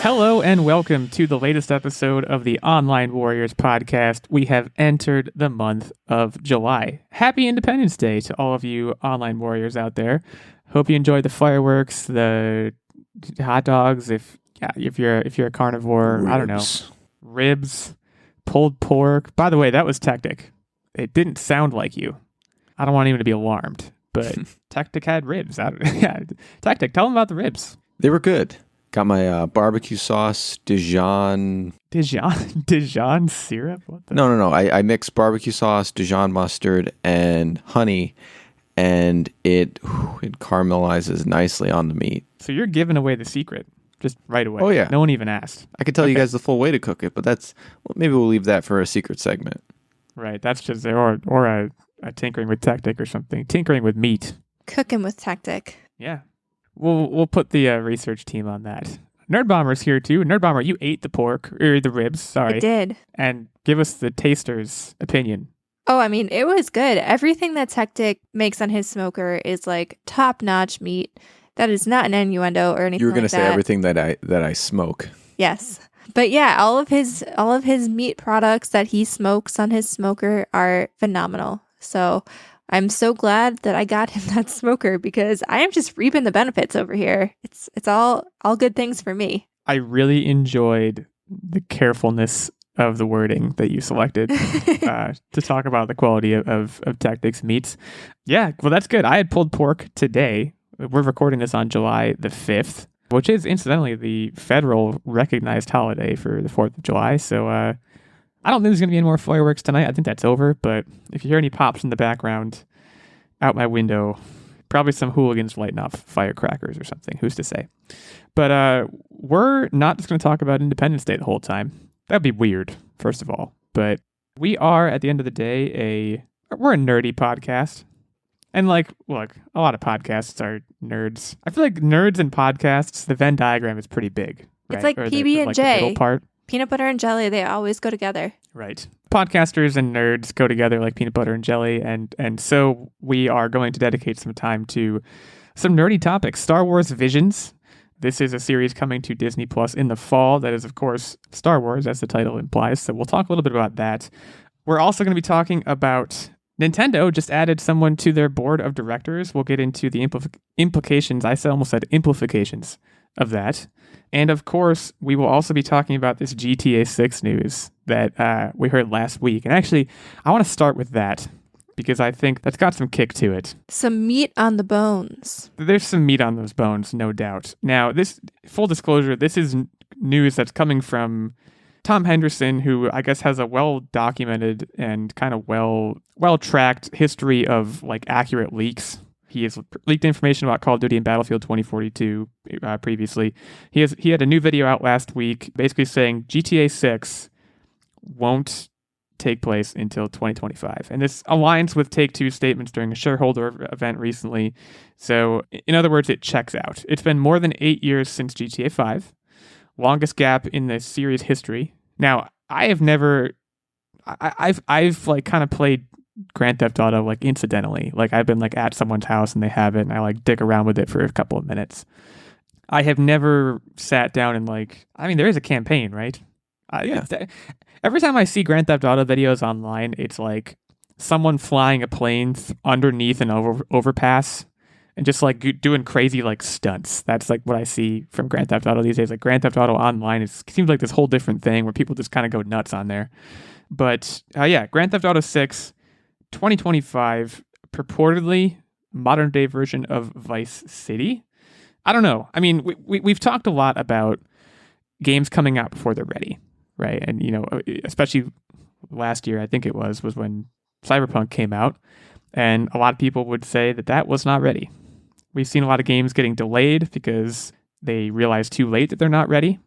Hello and welcome to the latest episode of the Online Warriors podcast. We have entered the month of July. Happy Independence Day to all of you online warriors out there. Hope you enjoyed the fireworks, the hot dogs. If you're a carnivore, Ribs. I don't know, ribs, pulled pork. By the way, that was Techtic. It didn't sound like you. I don't want anyone to be alarmed, but Techtic had ribs. Techtic, tell them about the ribs. They were good. Got my barbecue sauce, Dijon syrup? What the? No. I mixed barbecue sauce, Dijon mustard, and honey, and it caramelizes nicely on the meat. So you're giving away the secret just right away. Oh, yeah. No one even asked. I could tell you guys the full way to cook it, but maybe we'll leave that for a secret segment. Right. That's just or a tinkering with Techtic or something. Tinkering with meat. Cooking with Techtic. Yeah. We'll put the research team on that. Nerdbomber's here too. Nerdbomber, you ate the pork, or the ribs, sorry. I did. And give us the taster's opinion. Oh, I mean, it was good. Everything that Techtic makes on his smoker is like top-notch meat. That is not an innuendo or anything. You were going to like say that. everything that I smoke. Yes. But yeah, all of his meat products that he smokes on his smoker are phenomenal. So I'm so glad that I got him that smoker because I am just reaping the benefits over here. It's all good things for me. I really enjoyed the carefulness of the wording that you selected to talk about the quality of Techtic's meats. Yeah, well, that's good. I had pulled pork today. We're recording this on July the 5th, which is incidentally the federal recognized holiday for the 4th of July. So I don't think there's going to be any more fireworks tonight. I think that's over. But if you hear any pops in the background out my window, probably some hooligans lighting off firecrackers or something. Who's to say? But we're not just going to talk about Independence Day the whole time. That'd be weird, first of all. But we are, at the end of the day, we're a nerdy podcast. And look, a lot of podcasts are nerds. I feel like nerds and podcasts, the Venn diagram is pretty big. Right? It's like or PB&J. The middle part. Peanut butter and jelly, they always go together. Right. Podcasters and nerds go together like peanut butter and jelly. And so we are going to dedicate some time to some nerdy topics. Star Wars Visions. This is a series coming to Disney Plus in the fall. That is, of course, Star Wars, as the title implies. So we'll talk a little bit about that. We're also going to be talking about Nintendo just added someone to their board of directors. We'll get into the implications. I almost said implications of that. And of course, we will also be talking about this GTA 6 news that we heard last week. And actually, I want to start with that because I think that's got some kick to it. Some meat on the bones. There's some meat on those bones, no doubt. Now, this, full disclosure, this is news that's coming from Tom Henderson, who I guess has a well-documented and kind of well-tracked history of like accurate leaks. He has leaked information about Call of Duty and Battlefield 2042 previously. He had a new video out last week basically saying GTA 6 won't take place until 2025. And this aligns with Take-Two's statements during a shareholder event recently. So in other words, it checks out. It's been more than 8 years since GTA 5. Longest gap in the series history. Now, I've like kind of played Grand Theft Auto like incidentally. Like I've been like at someone's house and they have it and I like dick around with it for a couple of minutes. I have never sat down and there is a campaign, right? Yeah. Every time I see Grand Theft Auto videos online, it's like someone flying a plane underneath an overpass and just like doing crazy like stunts. That's like what I see from Grand Theft Auto these days. Like Grand Theft Auto Online, it seems like this whole different thing where people just kind of go nuts on there. But Grand Theft Auto 6, 2025, purportedly modern day version of Vice City. I don't know. I mean, we've talked a lot about games coming out before they're ready, right? And, especially last year, I think it was when Cyberpunk came out. And a lot of people would say that was not ready. We've seen a lot of games getting delayed because they realize too late that they're not ready.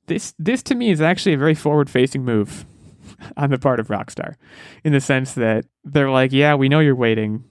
This to me is actually a very forward-facing move on the part of Rockstar, in the sense that they're like, yeah, we know you're waiting,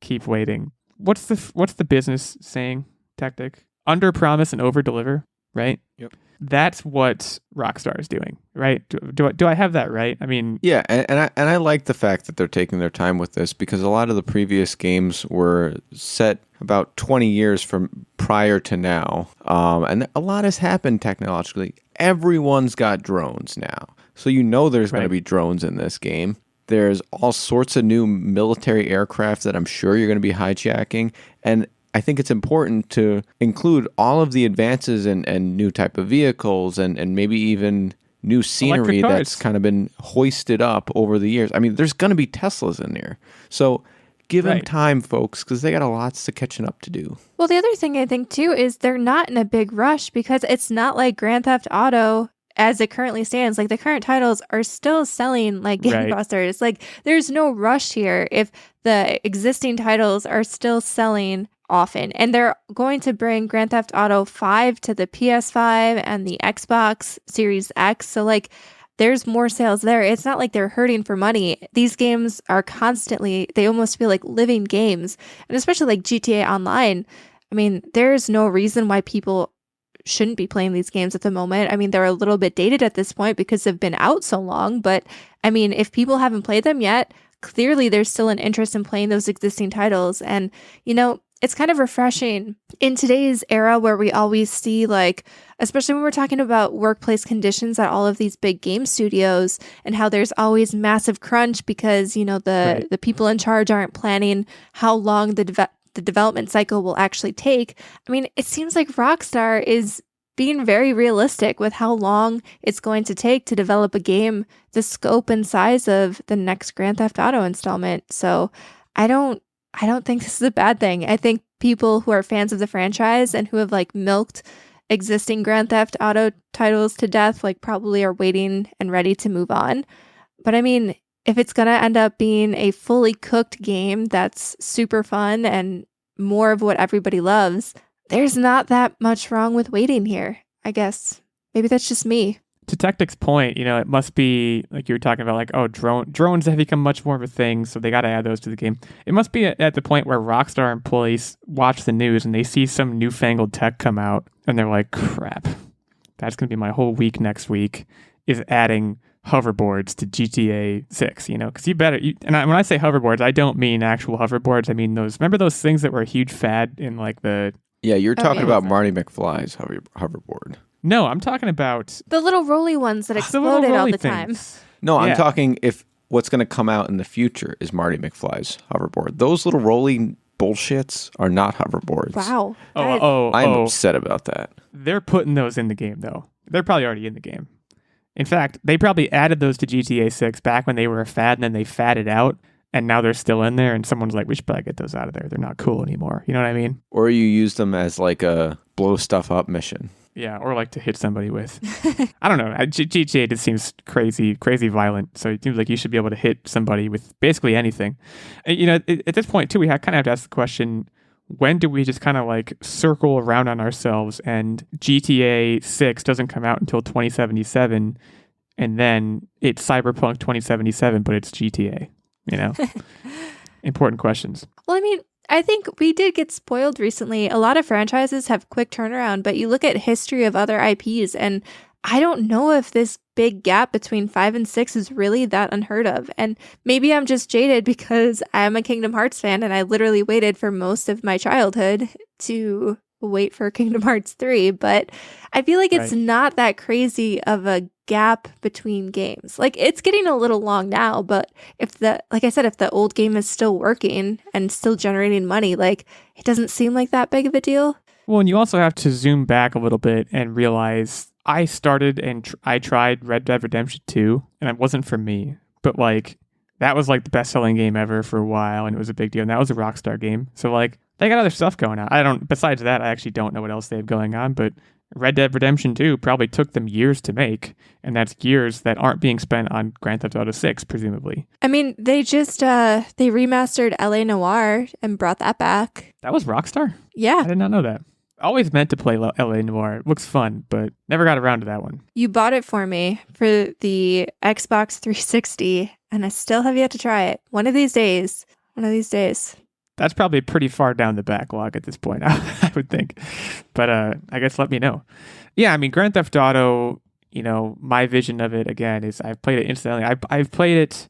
keep waiting. What's the business saying, Techtic? Under promise and over deliver, right? Yep. That's what Rockstar is doing, right? Do I have that right? I mean, yeah, and I like the fact that they're taking their time with this because a lot of the previous games were set about 20 years from prior to now. And a lot has happened technologically. Everyone's got drones now. So there's going to be drones in this game. There's all sorts of new military aircraft that I'm sure you're going to be hijacking. And I think it's important to include all of the advances and new type of vehicles and maybe even new scenery that's kind of been hoisted up over the years. I mean, there's going to be Teslas in there. So give them time, folks, because they got a lots to catching up to do. Well, the other thing I think, too, is they're not in a big rush because it's not like Grand Theft Auto as it currently stands. Like, the current titles are still selling like gangbusters. Like, there's no rush here if the existing titles are still selling often. And they're going to bring Grand Theft Auto 5 to the PS5 and the Xbox Series X. So, like, there's more sales there. It's not like they're hurting for money. These games are constantly, they almost feel like living games. And especially like GTA Online. I mean, there's no reason why people shouldn't be playing these games at the moment. I mean, they're a little bit dated at this point because they've been out so long. But I mean, if people haven't played them yet, clearly there's still an interest in playing those existing titles. And, it's kind of refreshing in today's era where we always see, like, especially when we're talking about workplace conditions at all of these big game studios and how there's always massive crunch because, the people in charge aren't planning how long the development cycle will actually take. I mean, it seems like Rockstar is being very realistic with how long it's going to take to develop a game the scope and size of the next Grand Theft Auto installment. So I don't think this is a bad thing. I think people who are fans of the franchise and who have like milked existing Grand Theft Auto titles to death, like probably are waiting and ready to move on. But I mean, if it's going to end up being a fully cooked game that's super fun and more of what everybody loves, there's not that much wrong with waiting here, I guess. Maybe that's just me. To Techtic's point, it must be like you were talking about, like, oh, drones have become much more of a thing, so they got to add those to the game. It must be at the point where Rockstar employees watch the news and they see some newfangled tech come out, and they're like, crap, that's going to be my whole week next week, is adding hoverboards to GTA 6, because when I say hoverboards, I don't mean actual hoverboards. I mean remember those things that were a huge fad in like the... Yeah, you're talking about Marty McFly's hoverboard. No, I'm talking about... the little rolly ones that exploded all the time. No, I'm talking if what's going to come out in the future is Marty McFly's hoverboard. Those little rolly bullshits are not hoverboards. Wow. I'm upset about that. They're putting those in the game, though. They're probably already in the game. In fact, they probably added those to GTA 6 back when they were a fad, and then they fatted out, and now they're still in there, and someone's like, we should probably get those out of there. They're not cool anymore. You know what I mean? Or you use them as like a blow stuff up mission. Yeah, or like to hit somebody with. I don't know. GTA just seems crazy violent. So it seems like you should be able to hit somebody with basically anything. And, at this point, too, we kind of have to ask the question, when do we just kind of like circle around on ourselves and GTA 6 doesn't come out until 2077 and then it's Cyberpunk 2077, but it's GTA, Important questions. Well, I mean, I think we did get spoiled recently. A lot of franchises have quick turnaround, but you look at history of other IPs, and I don't know if this big gap between 5 and 6 is really that unheard of. And maybe I'm just jaded because I'm a Kingdom Hearts fan, and I literally waited for most of my childhood to wait for Kingdom Hearts 3. But I feel like it's not that crazy of a gap between games. Like, it's getting a little long now, but if the old game is still working and still generating money, like, it doesn't seem like that big of a deal. Well, and you also have to zoom back a little bit and realize I started and I tried Red Dead Redemption 2, and it wasn't for me, but like that was like the best-selling game ever for a while, and it was a big deal, and that was a Rockstar game. So like they got other stuff going on. Besides that, I actually don't know what else they have going on, but Red Dead Redemption 2 probably took them years to make, and that's years that aren't being spent on Grand Theft Auto 6, presumably. I mean, they just they remastered LA Noire and brought that back. That was Rockstar? Yeah. I did not know that. Always meant to play LA Noire. It looks fun, but never got around to that one. You bought it for me for the Xbox 360, and I still have yet to try it. One of these days. That's probably pretty far down the backlog at this point, I would think. But I guess let me know. Yeah, I mean, Grand Theft Auto, my vision of it, again, is I've played it incidentally. I've played it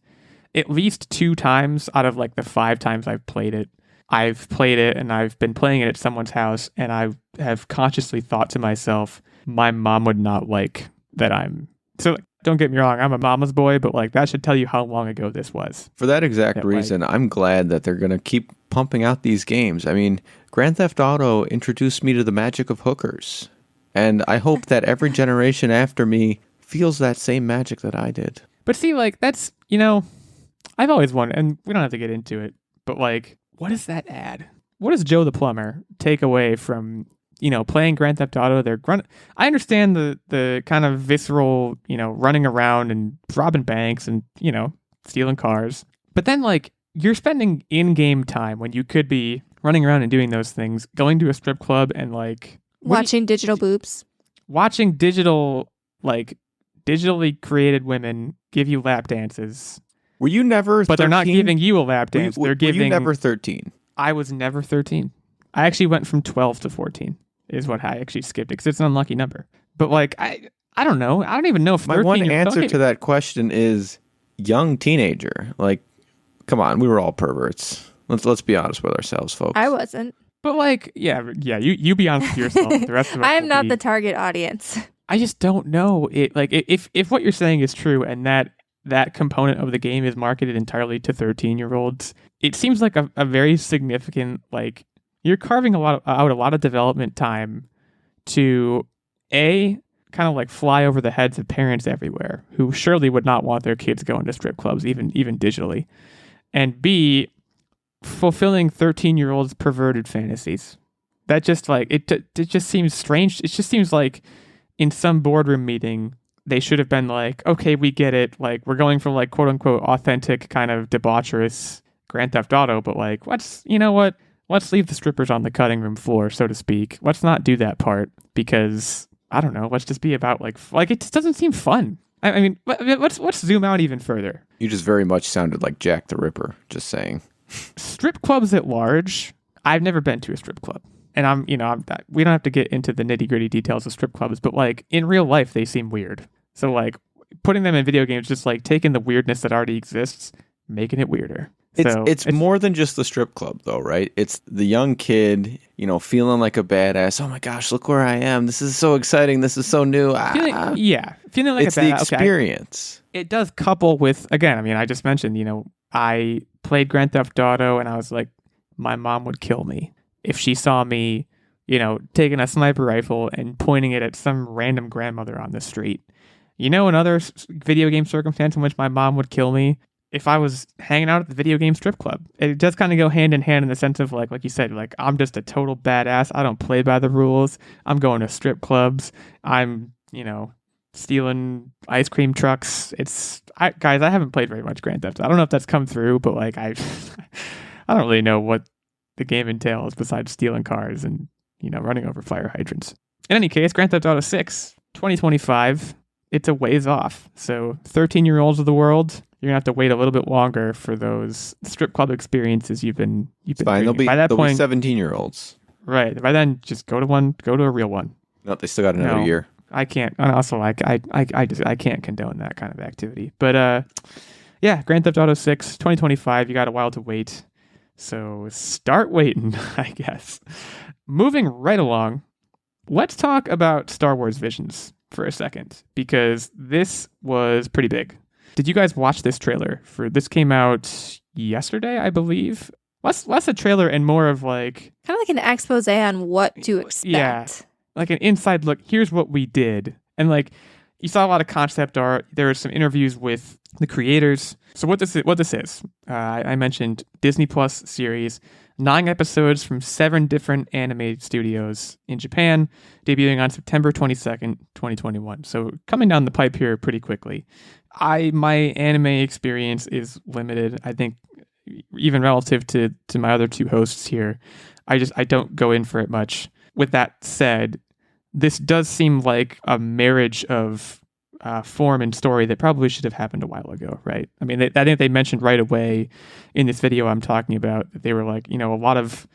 at least 2 times out of like the 5 times I've played it. I've played it and I've been playing it at someone's house, and I have consciously thought to myself, my mom would not like that I'm... So don't get me wrong, I'm a mama's boy, but like that should tell you how long ago this was. For that exact reason, I'm glad that they're going to keep pumping out these games. I mean, Grand Theft Auto introduced me to the magic of hookers. And I hope that every generation after me feels that same magic that I did. But see, like, that's, you know, I've always wondered, and we don't have to get into it, but like, what does that add? What does Joe the Plumber take away from, you know, playing Grand Theft Auto? I understand the kind of visceral, you know, running around and robbing banks and, you know, stealing cars. But then, like, you're spending in-game time when you could be running around and doing those things, going to a strip club and, like... Watching digital boobs. Watching digital, like, digitally created women give you lap dances. Were you never 13? But they're not giving you a lap dance. They're giving... Were you never 13? I was never 13. I actually went from 12 to 14 is what I actually skipped it because it's an unlucky number. But like, I don't know. I don't even know if 13... My one answer to that question is young teenager. Like, come on, we were all perverts. Let's be honest with ourselves, folks. I wasn't. But like, yeah, you be honest with yourself. The rest of us I am not the target audience. I just don't know. It like if what you're saying is true and that component of the game is marketed entirely to 13-year-olds, it seems like a very significant, like, you're carving out a lot of development time to kind of like fly over the heads of parents everywhere who surely would not want their kids going to strip clubs, even digitally, and B, fulfilling 13-year-olds' perverted fantasies. That just like it just seems strange. It just seems like in some boardroom meeting they should have been like, okay, we get it. Like, we're going for like quote unquote authentic kind of debaucherous Grand Theft Auto, but like, let's leave the strippers on the cutting room floor, so to speak. Let's not do that part because I don't know. Let's just be about like it just doesn't seem fun. I mean, let's zoom out even further. You just very much sounded like Jack the Ripper. Just saying. Strip clubs at large. I've never been to a strip club. And we don't have to get into the nitty gritty details of strip clubs, but like in real life, they seem weird. So like putting them in video games, just like taking the weirdness that already exists, making it weirder. It's more than just the strip club though, right? It's the young kid, you know, feeling like a badass. Oh my gosh, look where I am. This is so exciting. This is so new. Feeling like it's a badass. It's the experience. Okay. It does couple with, again, I mean, I just mentioned, you know, I played Grand Theft Auto and I was like, my mom would kill me if she saw me, you know, taking a sniper rifle and pointing it at some random grandmother on the street. You know, another video game circumstance in which my mom would kill me, if I was hanging out at the video game strip club. It does kind of go hand in hand in the sense of like you said, like, I'm just a total badass. I don't play by the rules. I'm going to strip clubs. I'm, you know, stealing ice cream trucks. Guys, I haven't played very much Grand Theft. I don't know if that's come through, but like I don't really know what the game entails besides stealing cars and, you know, running over fire hydrants. In any case, Grand Theft Auto 6, 2025, it's a ways off. So 13-year-olds of the world, you're gonna have to wait a little bit longer for those strip club experiences you've been fine. They'll be 17-year-olds. Right. By then, just go to a real one. No, they still got another year. I can't. And also, like, I can't condone that kind of activity. But yeah, Grand Theft Auto 6, 2025. You got a while to wait. So start waiting, I guess. Moving right along, let's talk about Star Wars Visions for a second, because this was pretty big. Did you guys watch this trailer? This came out yesterday, I believe. Less a trailer and more of like... kind of like an expose on what to expect. Yeah, like an inside look. Here's what we did. And like, you saw a lot of concept art. There were some interviews with the creators. So what this is, I mentioned Disney Plus series, 9 episodes from 7 different anime studios in Japan, debuting on September 22nd, 2021. So coming down the pipe here pretty quickly. My anime experience is limited. I think even relative to my other 2 hosts here, I don't go in for it much. With that said, this does seem like a marriage of form and story that probably should have happened a while ago, right? I mean, I think they mentioned right away in this video I'm talking about that they were like, you know, a lot of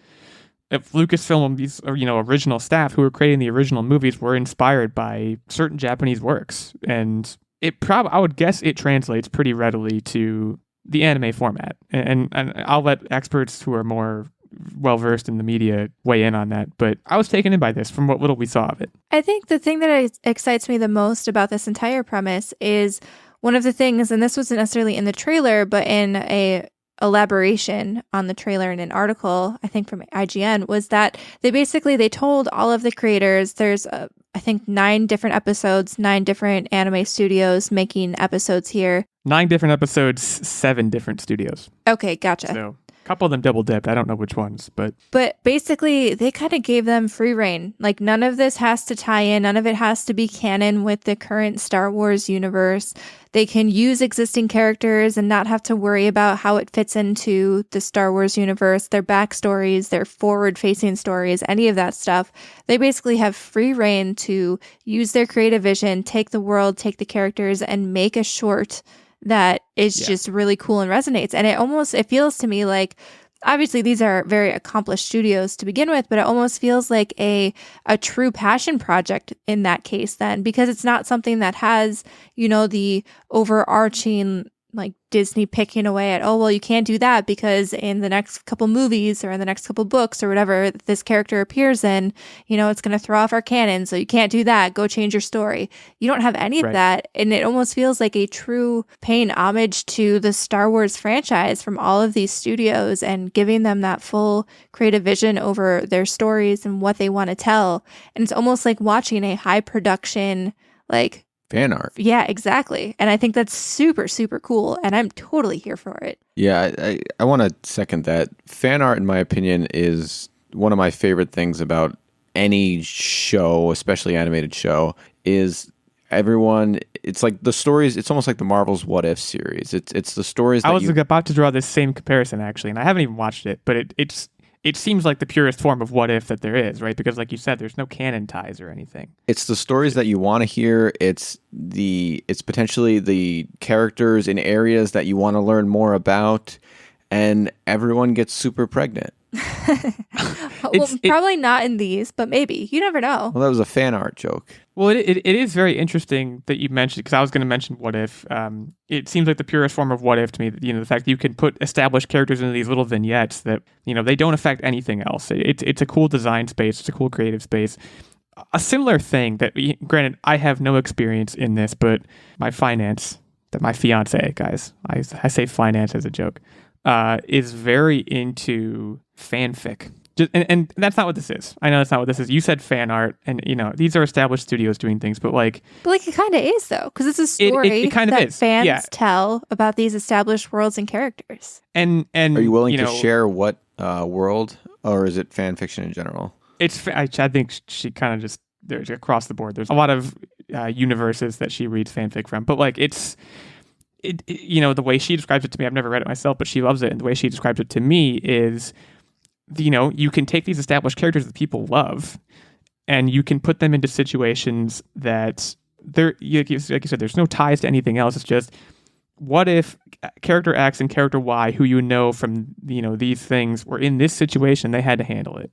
Lucasfilm, these, you know, original staff who were creating the original movies were inspired by certain Japanese works, and I would guess it translates pretty readily to the anime format. And I'll let experts who are more well versed in the media weigh in on that. But I was taken in by this from what little we saw of it. I think the thing that excites me the most about this entire premise is one of the things, and this wasn't necessarily in the trailer, but in a elaboration on the trailer in an article, I think from IGN, was that they told all of the creators, there's I think 9 different episodes, 9 different anime studios making episodes here. 9 different episodes, 7 different studios. Okay, gotcha. So a couple of them double dipped. I don't know which ones, but basically they kind of gave them free reign. Like none of this has to tie in. None of it has to be canon with the current Star Wars universe. They can use existing characters and not have to worry about how it fits into the Star Wars universe, their backstories, their forward-facing stories, any of that stuff. They basically have free reign to use their creative vision, take the world, take the characters, and make a short that is just really cool and resonates. And it feels to me like, obviously these are very accomplished studios to begin with, but it almost feels like a true passion project in that case then, because it's not something that has, the overarching like Disney picking away at, oh, well, you can't do that because in the next couple movies or in the next couple books or whatever this character appears in, it's going to throw off our canon. So you can't do that. Go change your story. You don't have any of that. And it almost feels like a true paying homage to the Star Wars franchise from all of these studios and giving them that full creative vision over their stories and what they want to tell. And it's almost like watching a high production, like, fan art. Yeah, exactly. And I think that's super, super cool. And I'm totally here for it. Yeah, I want to second that. Fan art, in my opinion, is one of my favorite things about any show, especially animated show, is everyone, it's like the stories, it's almost like the Marvel's What If series. It's the stories that I was about to draw this same comparison, actually, and I haven't even watched it, but it seems like the purest form of what if that there is, right? Because like you said, there's no canon ties or anything. It's the stories that you want to hear. It's potentially the characters in areas that you want to learn more about, and everyone gets super pregnant. Probably not in these, but maybe. You never know. Well, that was a fan art joke. Well, it is very interesting that you mentioned, because I was going to mention what if. It seems like the purest form of what if to me, the fact that you can put established characters into these little vignettes that, they don't affect anything else. It's a cool design space. It's a cool creative space. A similar thing that, granted, I have no experience in this, but my fiance, guys, I say finance as a joke, is very into fanfic. And that's not what this is. I know that's not what this is. You said fan art, and these are established studios doing things, but it kind of is though, because it's a story it kind of that is. Fans tell about these established worlds and characters. And are you willing to share what world, or is it fan fiction in general? I think she kind of just, there's across the board. There's a lot of universes that she reads fanfic from, but the way she describes it to me, I've never read it myself, but she loves it. And the way she describes it to me is, you can take these established characters that people love and you can put them into situations that like you said, there's no ties to anything else. It's just, what if character X and character Y, who from, these things, were in this situation, they had to handle it.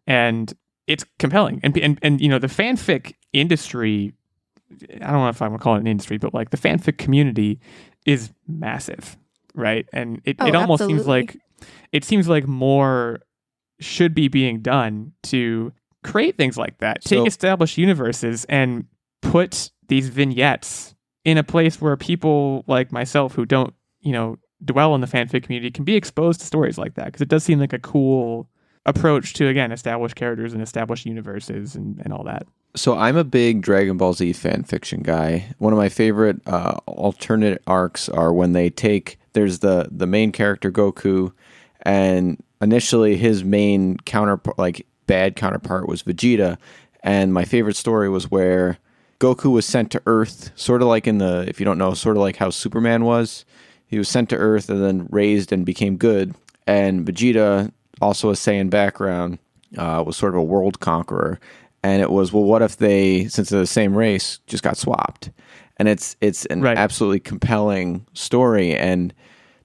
And it's compelling. And the fanfic industry, I don't know if I want to call it an industry, but the fanfic community is massive, right? And it almost seems like more should be being done to create things like that. Take established universes and put these vignettes in a place where people like myself who don't, dwell in the fanfic community can be exposed to stories like that, because it does seem like a cool approach to, again, established characters and established universes and all that. So I'm a big Dragon Ball Z fan fiction guy. One of my favorite alternate arcs are when there's the main character Goku, and initially his main bad counterpart was Vegeta, and my favorite story was where Goku was sent to Earth, sort of like if you don't know, sort of like how Superman was. He was sent to Earth and then raised and became good, and Vegeta, also a Saiyan background, was sort of a world conqueror. And it was, well, what if they, since they're the same race, just got swapped? And it's an absolutely compelling story. And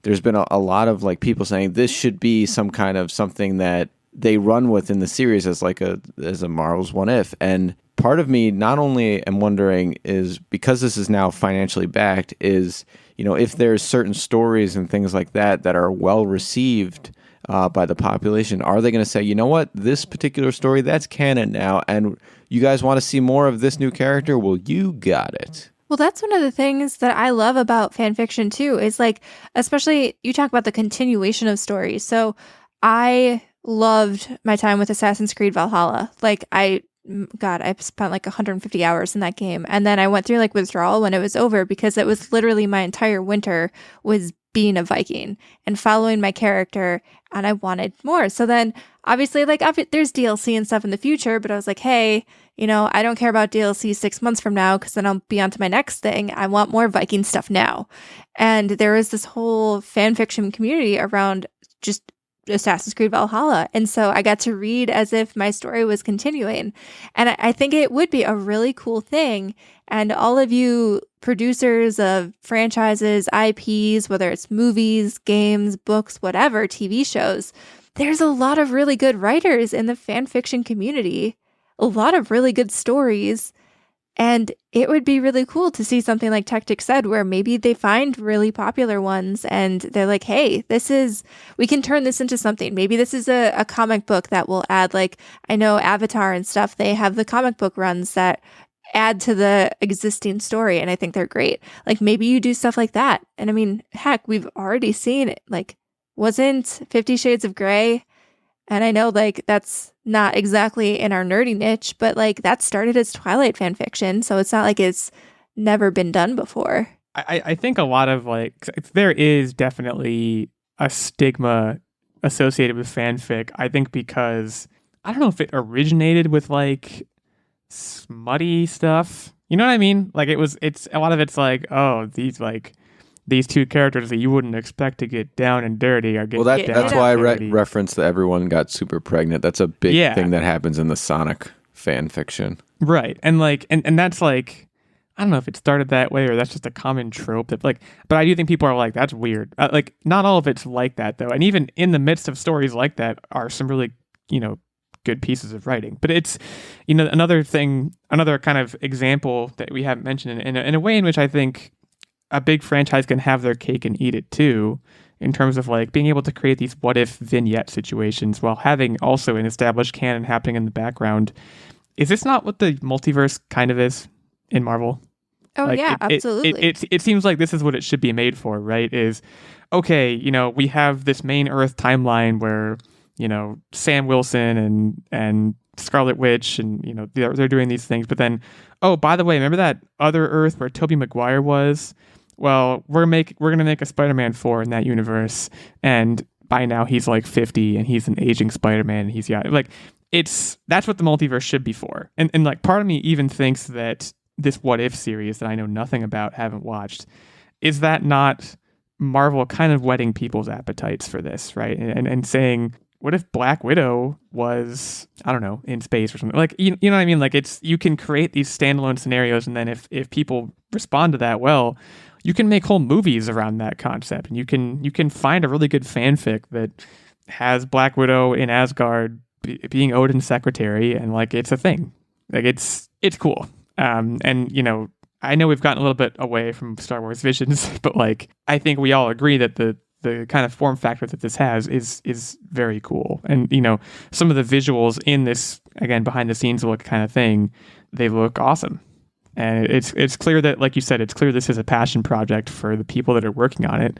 there's been a lot of people saying this should be some kind of something that they run with in the series as a Marvel's What If. And part of me not only am wondering is, because this is now financially backed, is, if there's certain stories and things like that are well received by the population? Are they going to say, you know what, this particular story, that's canon now, and you guys want to see more of this new character? Well, you got it. Well, that's one of the things that I love about fan fiction too, is like, especially you talk about the continuation of stories. So I loved my time with Assassin's Creed Valhalla. Like I spent like 150 hours in that game. And then I went through like withdrawal when it was over, because it was literally my entire winter was being a Viking and following my character, and I wanted more. So then obviously like there's DLC and stuff in the future, but I was like, hey, I don't care about DLC 6 months from now, because then I'll be on to my next thing. I want more Viking stuff now. And there is this whole fan fiction community around just Assassin's Creed Valhalla. And so I got to read as if my story was continuing. And I think it would be a really cool thing. And all of you producers of franchises, IPs, whether it's movies, games, books, whatever, TV shows, there's a lot of really good writers in the fan fiction community, a lot of really good stories. And it would be really cool to see something like Techtic said, where maybe they find really popular ones and they're like, hey, we can turn this into something. Maybe this is a comic book that will add, like, I know Avatar and stuff, they have the comic book runs that add to the existing story. And I think they're great. Like maybe you do stuff like that. And I mean, heck, we've already seen it. Like, wasn't 50 Shades of Grey? And I know like that's not exactly in our nerdy niche, but like that started as Twilight fan fiction. So it's not like it's never been done before. I think a lot of like, there is definitely a stigma associated with fanfic. I think because I don't know if it originated with like smutty stuff. You know what I mean? Like it's a lot of it's like, oh, these two characters that you wouldn't expect to get down and dirty are getting that's why I referenced that everyone got super pregnant. That's a big thing that happens in the Sonic fan fiction. Right. And like and that's like, I don't know if it started that way or that's just a common trope that like, but I do think people are like, that's weird. Like not all of it's like that though. And even in the midst of stories like that are some really, good pieces of writing. But it's, another kind of example that we haven't mentioned in a way in which I think a big franchise can have their cake and eat it too, in terms of like being able to create these what if vignette situations while having also an established canon happening in the background. Is this not what the multiverse kind of is in Marvel? Oh like, yeah, absolutely. It seems like this is what it should be made for, right? Is okay, we have this main Earth timeline where, Sam Wilson and Scarlet Witch and, they're doing these things, but then, oh, by the way, remember that other Earth where Tobey Maguire was? Well, we're going to make a Spider-Man 4 in that universe, and by now he's like 50 and he's an aging Spider-Man and he's like that's what the multiverse should be for. And like part of me even thinks that this What If series that I know nothing about, haven't watched, is that not Marvel kind of whetting people's appetites for this, right? And saying, what if Black Widow was, I don't know, in space or something? Like, you know what I mean? Like you can create these standalone scenarios, and then if people respond to that well, you can make whole movies around that concept, and you can find a really good fanfic that has Black Widow in Asgard being Odin's secretary, and like it's a thing. Like it's cool. And I know we've gotten a little bit away from Star Wars Visions, but like I think we all agree that the kind of form factor that this has is very cool. And some of the visuals in this, again, behind the scenes look kind of thing, they look awesome. And it's clear that, like you said, it's clear this is a passion project for the people that are working on it.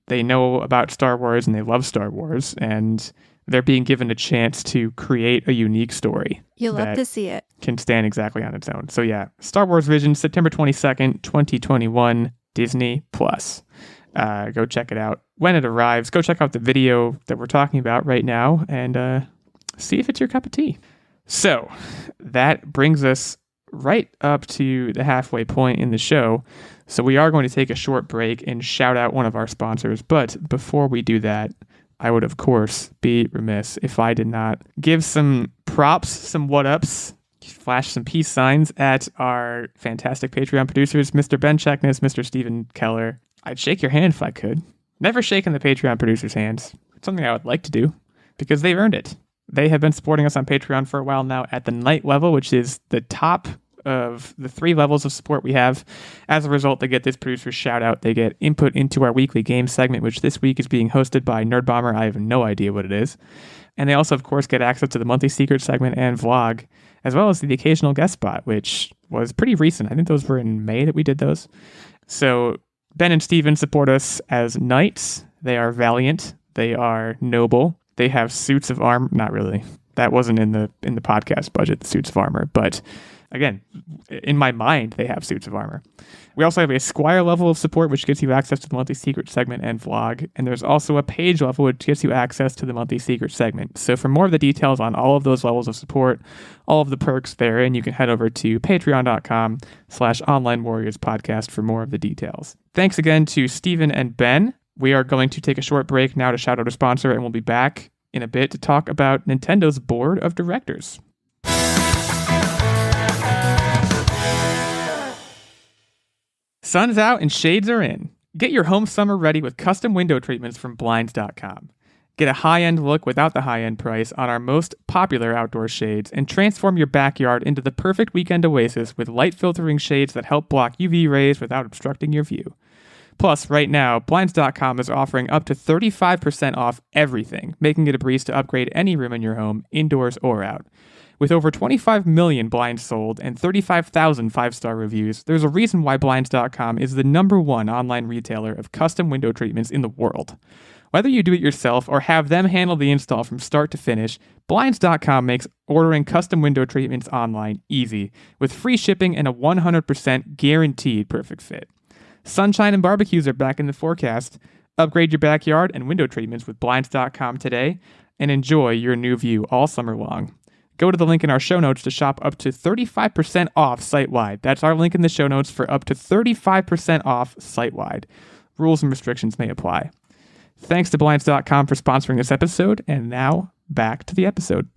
They know about Star Wars and they love Star Wars, and they're being given a chance to create a unique story. You'll love to see it. Can stand exactly on its own. So yeah, Star Wars Vision, September 22nd, 2021, Disney Plus. Go check it out. When it arrives, go check out the video that we're talking about right now and see if it's your cup of tea. So that brings us right up to the halfway point in the show. So we are going to take a short break and shout out one of our sponsors. But before we do that, I would, of course, be remiss if I did not give some props, some what-ups, flash some peace signs at our fantastic Patreon producers, Mr. Ben Checkness, Mr. Stephen Keller. I'd shake your hand if I could. Never shaken the Patreon producers' hands. It's something I would like to do because they've earned it. They have been supporting us on Patreon for a while now at the night level, which is the top of the 3 levels of support we have. As a result, they get this producer shout out. They get input into our weekly game segment, which this week is being hosted by Nerdbomber. I have no idea what it is. And they also, of course, get access to the monthly secret segment and vlog, as well as the occasional guest spot, which was pretty recent. I think those were in May that we did those. So Ben and Steven support us as knights. They are valiant. They are noble. They have suits of armor. Not really. That wasn't in the podcast budget, the suits of armor. But again, in my mind, they have suits of armor. We also have a Squire level of support, which gives you access to the monthly secret segment and vlog. And there's also a page level, which gives you access to the monthly secret segment. So for more of the details on all of those levels of support, all of the perks therein, you can head over to patreon.com/onlinewarriorspodcast for more of the details. Thanks again to Steven and Ben. We are going to take a short break now to shout out a sponsor, and we'll be back in a bit to talk about Nintendo's board of directors. Sun's out and shades are in. Get your home summer ready with custom window treatments from Blinds.com. Get a high-end look without the high-end price on our most popular outdoor shades and transform your backyard into the perfect weekend oasis with light-filtering shades that help block UV rays without obstructing your view. Plus, right now, Blinds.com is offering up to 35% off everything, making it a breeze to upgrade any room in your home, indoors or out. With over 25 million blinds sold and 35,000 5-star reviews, there's a reason why Blinds.com is the #1 online retailer of custom window treatments in the world. Whether you do it yourself or have them handle the install from start to finish, Blinds.com makes ordering custom window treatments online easy, with free shipping and a 100% guaranteed perfect fit. Sunshine and barbecues are back in the forecast. Upgrade your backyard and window treatments with Blinds.com today and enjoy your new view all summer long. Go to the link in our show notes to shop up to 35% off site-wide. That's our link in the show notes for up to 35% off site-wide. Rules and restrictions may apply. Thanks to Blinds.com for sponsoring this episode, and now back to the episode.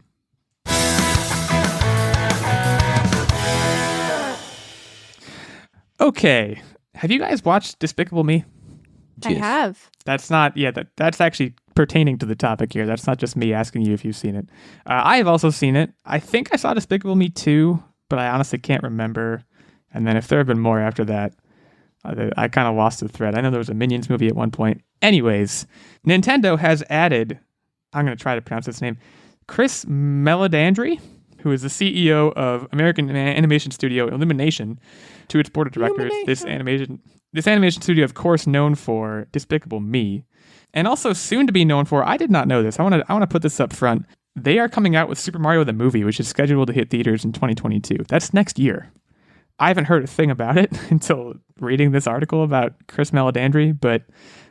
Okay, have you guys watched Despicable Me? I have. That's not, that's actually pertaining to the topic here. That's not just me asking you if you've seen it. I have also seen it. I think I saw Despicable Me 2, but I honestly can't remember. And then if there have been more after that, I kind of lost the thread. I know there was a Minions movie at one point. Anyways, Nintendo has added, I'm going to try to pronounce his name, Chris Meledandri, who is the CEO of American animation studio Illumination, to its board of directors. This animation studio, of course, known for Despicable Me, and also soon to be known for, I did not know this, I want to put this up front, they are coming out with Super Mario the movie, which is scheduled to hit theaters in 2022. That's next year. I haven't heard a thing about it until reading this article about Chris Meledandri, but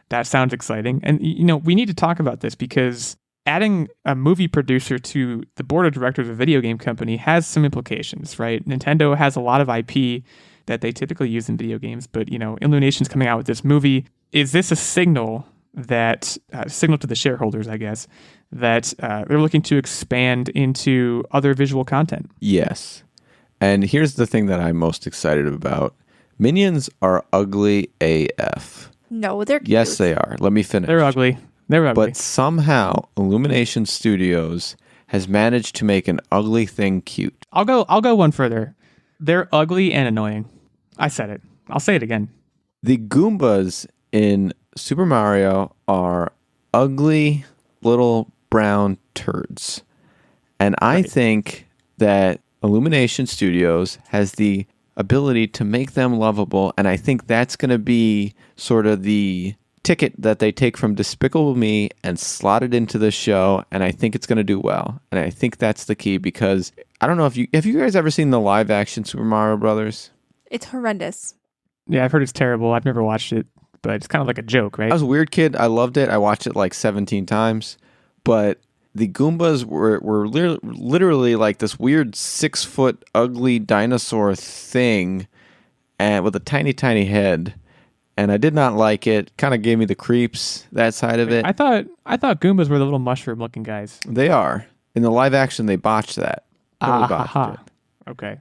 that sounds exciting. And, we need to talk about this because adding a movie producer to the board of directors of a video game company has some implications, right? Nintendo has a lot of IP that they typically use in video games, but, Illumination's coming out with this movie. Is this a signal to the shareholders, I guess, that they're looking to expand into other visual content? Yes. And here's the thing that I'm most excited about. Minions are ugly AF. No, they're cute. Yes, they are. Let me finish. They're ugly. But somehow Illumination Studios has managed to make an ugly thing cute. I'll go one further. They're ugly and annoying. I said it. I'll say it again. The Goombas in Super Mario are ugly little brown turds. And I think that Illumination Studios has the ability to make them lovable, and I think that's going to be sort of the ticket that they take from Despicable Me and slot it into the show, and I think it's going to do well. And I think that's the key, because I don't know if you guys ever seen the live action Super Mario Brothers? It's horrendous. Yeah, I've heard it's terrible. I've never watched it, but it's kind of like a joke, right? I was a weird kid. I loved it. I watched it like 17 times, but the Goombas were literally like this weird 6-foot ugly dinosaur thing, and with a tiny, tiny head. And I did not like it. Kind of gave me the creeps, that side of it. I thought Goombas were the little mushroom-looking guys. They are. In the live action, they botched that. Totally botched it. Okay.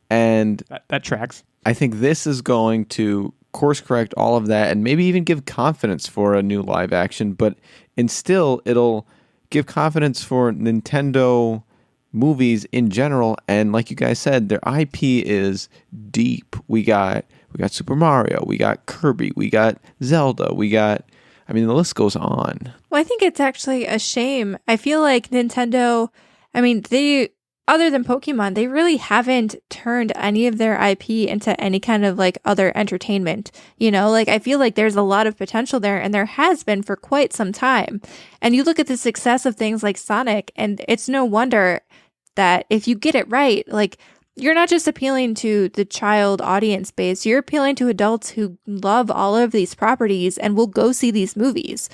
And that tracks. I think this is going to course correct all of that and maybe even give confidence for a new live action. But it'll give confidence for Nintendo movies in general, and like you guys said, their IP is deep. We got Super Mario, we got Kirby, we got Zelda, I mean, the list goes on. Well, I think it's actually a shame. I feel like Nintendo, I mean, they, other than Pokemon, they really haven't turned any of their IP into any kind of like other entertainment. You know, like I feel like there's a lot of potential there, and there has been for quite some time. And you look at the success of things like Sonic, and it's no wonder that if you get it right, like you're not just appealing to the child audience base, you're appealing to adults who love all of these properties and will go see these movies.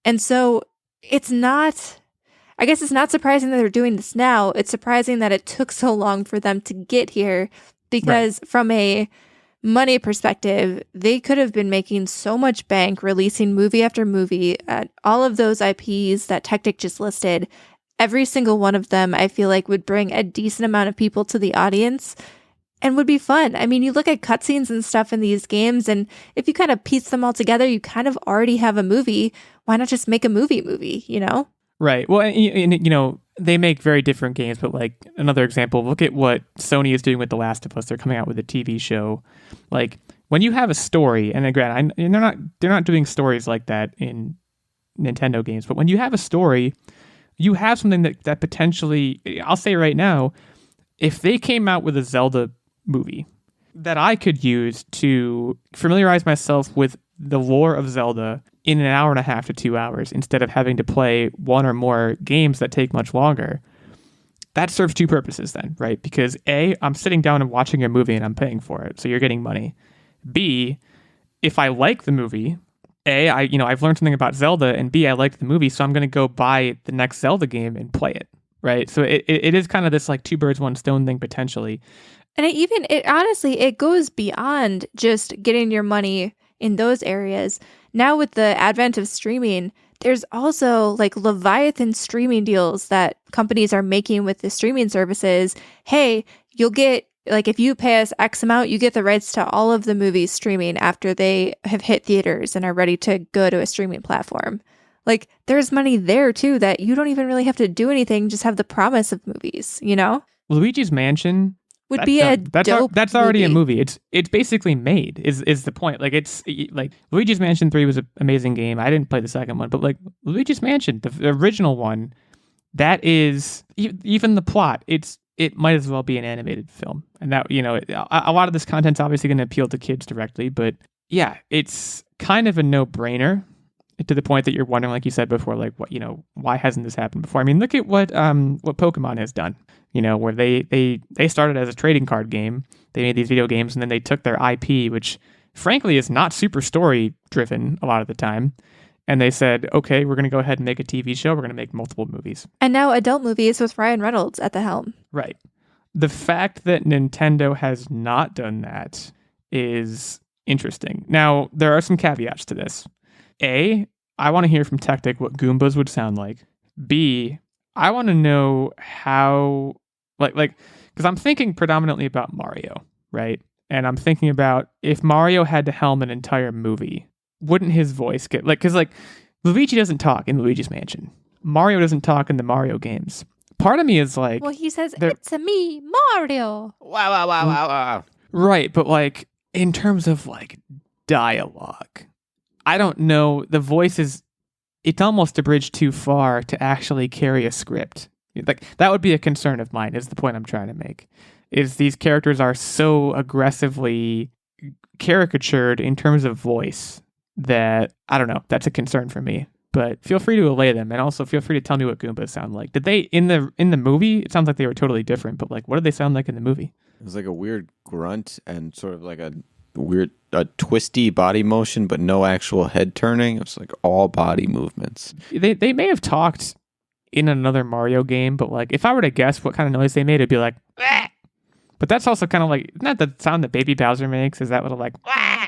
And so it's not, I guess it's not surprising that they're doing this now. It's surprising that it took so long for them to get here, because from a money perspective, they could have been making so much bank releasing movie after movie. All of those IPs that Techtic just listed, every single one of them, I feel like, would bring a decent amount of people to the audience and would be fun. I mean, you look at cutscenes and stuff in these games, and if you kind of piece them all together, you kind of already have a movie. Why not just make a movie, you know? Right. Well, and, you know, they make very different games, but like another example, look at what Sony is doing with The Last of Us. They're coming out with a TV show. Like when you have a story, and again, they're not doing stories like that in Nintendo games, but when you have a story, you have something that potentially, I'll say right now, if they came out with a Zelda movie that I could use to familiarize myself with the lore of Zelda in an hour and a half to 2 hours, instead of having to play one or more games that take much longer, that serves two purposes then, right? Because A, I'm sitting down and watching a movie and I'm paying for it, so you're getting money. B, if I like the movie, A, I've learned something about Zelda, and B, I liked the movie, so I'm going to go buy the next Zelda game and play it, right? So it is kind of this like two birds, one stone thing potentially. And it honestly, it goes beyond just getting your money in those areas. Now with the advent of streaming, there's also like Leviathan streaming deals that companies are making with the streaming services. Hey, you'll get, like, if you pay us X amount, you get the rights to all of the movies streaming after they have hit theaters and are ready to go to a streaming platform. Like, there's money there too that you don't even really have to do anything, just have the promise of movies, you know? Luigi's Mansion would be a dope that's already movie. a movie. It's basically made is the point. Like it's like Luigi's Mansion 3 was an amazing game. I didn't play the second one, but like Luigi's Mansion, the original one, that is even the plot. It might as well be an animated film. And that, you know, a lot of this content's obviously going to appeal to kids directly, but yeah, it's kind of a no-brainer, to the point that you're wondering, like you said before, like what, you know, why hasn't this happened before? I mean, look at what Pokemon has done, you know, where they started as a trading card game. They made these video games, and then they took their IP, which frankly is not super story driven a lot of the time, and they said, okay, we're going to go ahead and make a TV show. We're going to make multiple movies. And now adult movies with Ryan Reynolds at the helm. Right. The fact that Nintendo has not done that is interesting. Now, there are some caveats to this. A, I want to hear from Techtic what Goombas would sound like. B, I want to know how, like, because I'm thinking predominantly about Mario, right? And I'm thinking about if Mario had to helm an entire movie, wouldn't his voice get, like, because, like, Luigi doesn't talk in Luigi's Mansion. Mario doesn't talk in the Mario games. Part of me is like... Well, he says, it's a me, Mario. Wow. Right, but, like, in terms of, like, dialogue, I don't know. The voice is, it's almost a bridge too far to actually carry a script. Like, that would be a concern of mine, is the point I'm trying to make. Is these characters are so aggressively caricatured in terms of voice that, I don't know, that's a concern for me. But feel free to allay them, and also feel free to tell me what Goombas sound like. Did they, in the movie, it sounds like they were totally different, but like, what did they sound like in the movie? It was like a weird grunt and sort of like a twisty body motion, but no actual head turning. It was like all body movements. They may have talked in another Mario game, but like if I were to guess what kind of noise they made, it'd be like, "Wah!" But that's also kind of like, isn't that the sound that Baby Bowser makes? Is that little like, "Wah!"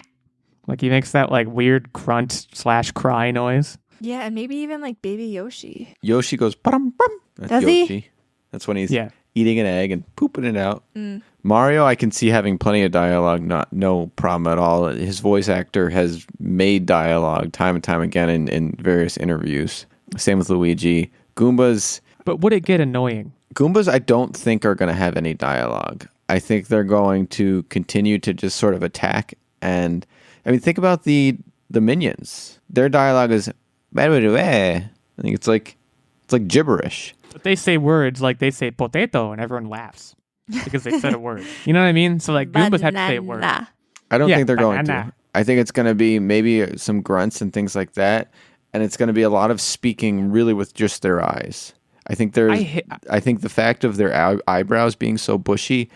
Like he makes that like weird grunt / cry noise? Yeah, and maybe even like Baby Yoshi. Yoshi goes, "Bum bum." That's Does Yoshi. he? That's when he's eating an egg and pooping it out. Mm. Mario, I can see having plenty of dialogue, no problem at all. His voice actor has made dialogue time and time again in various interviews. Same with Luigi. Goombas, But would it get annoying? Goombas, I don't think are going to have any dialogue. I think they're going to continue to just sort of attack. And I mean, think about the minions. Their dialogue is, I think it's like gibberish. But they say words like they say potato and everyone laughs because they said a word. You know what I mean? So like Goombas have to say a word. I don't think they're going to. I think it's going to be maybe some grunts and things like that. And it's going to be a lot of speaking really with just their eyes. I think I think the fact of their eyebrows being so bushy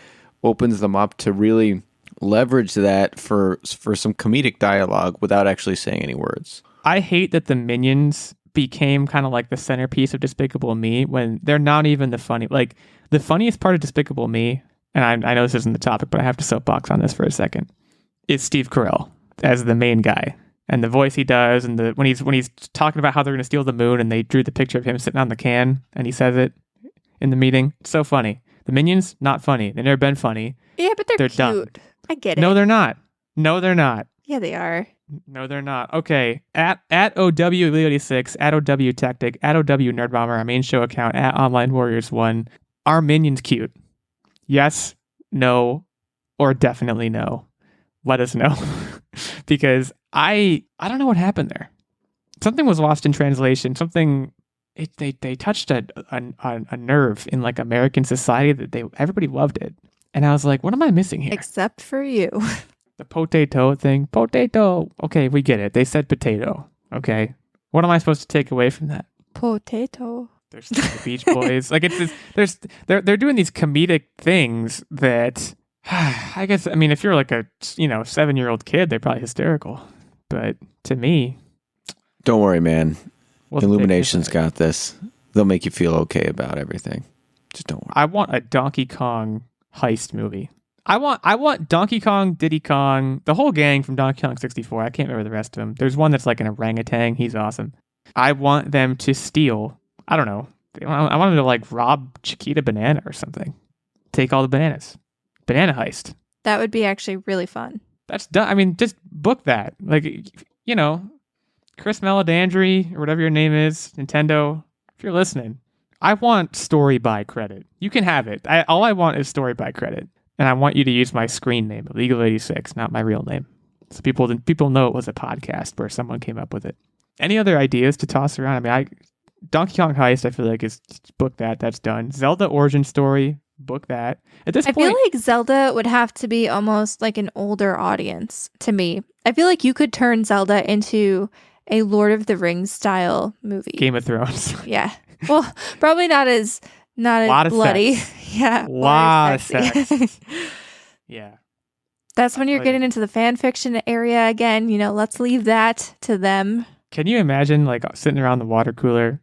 opens them up to really leverage that for some comedic dialogue without actually saying any words. I hate that the minions became kind of like the centerpiece of Despicable Me when they're not even the funny. Like the funniest part of Despicable Me, and I know this isn't the topic, but I have to soapbox on this for a second, is Steve Carell as the main guy. And the voice he does, and when he's talking about how they're going to steal the moon, and they drew the picture of him sitting on the can, and he says it in the meeting. It's so funny. The minions, not funny. They've never been funny. Yeah, but they're cute. Dumb. I get it. No, they're not. No, they're not. Yeah, they are. No, they're not. Okay. At OW86, at OW Techtic, at OW Nerdbomber, our main show account, at Online Warriors 1. Are minions cute? Yes, no, or definitely no. Let us know. Because I don't know what happened there. Something was lost in translation. They touched a nerve in like American society that everybody loved it. And I was like, what am I missing here? Except for you. The potato thing. Potato. Okay, we get it. They said potato. Okay. What am I supposed to take away from that? Potato. There's the Beach Boys. Like they're doing these comedic things that I guess, I mean, if you're like a 7-year-old kid, they're probably hysterical. But to me, don't worry, man. Illumination's got this. They'll make you feel okay about everything. Just don't worry. I want a Donkey Kong heist movie. I want Donkey Kong, Diddy Kong, the whole gang from Donkey Kong 64. I can't remember the rest of them. There's one that's like an orangutan. He's awesome. I want them to steal. I don't know. I want them to like rob Chiquita Banana or something. Take all the bananas. Banana heist. That would be actually really fun. That's done. I mean, just book that. Like, Chris Meledandri or whatever your name is, Nintendo, if you're listening, I want story by credit. You can have it. All I want is story by credit. And I want you to use my screen name, Illeagle86, not my real name. So people know it was a podcast where someone came up with it. Any other ideas to toss around? I mean, Donkey Kong Heist, I feel like is book that. That's done. Zelda Origin Story, book that. At this point, I feel like Zelda would have to be almost like an older audience to me. I feel like you could turn Zelda into a Lord of the Rings style movie. Game of Thrones. Yeah. Well, probably not as bloody. Sex. Yeah. Lot of sex. Yeah. That's when you're getting into the fan fiction area again. Let's leave that to them. Can you imagine like sitting around the water cooler?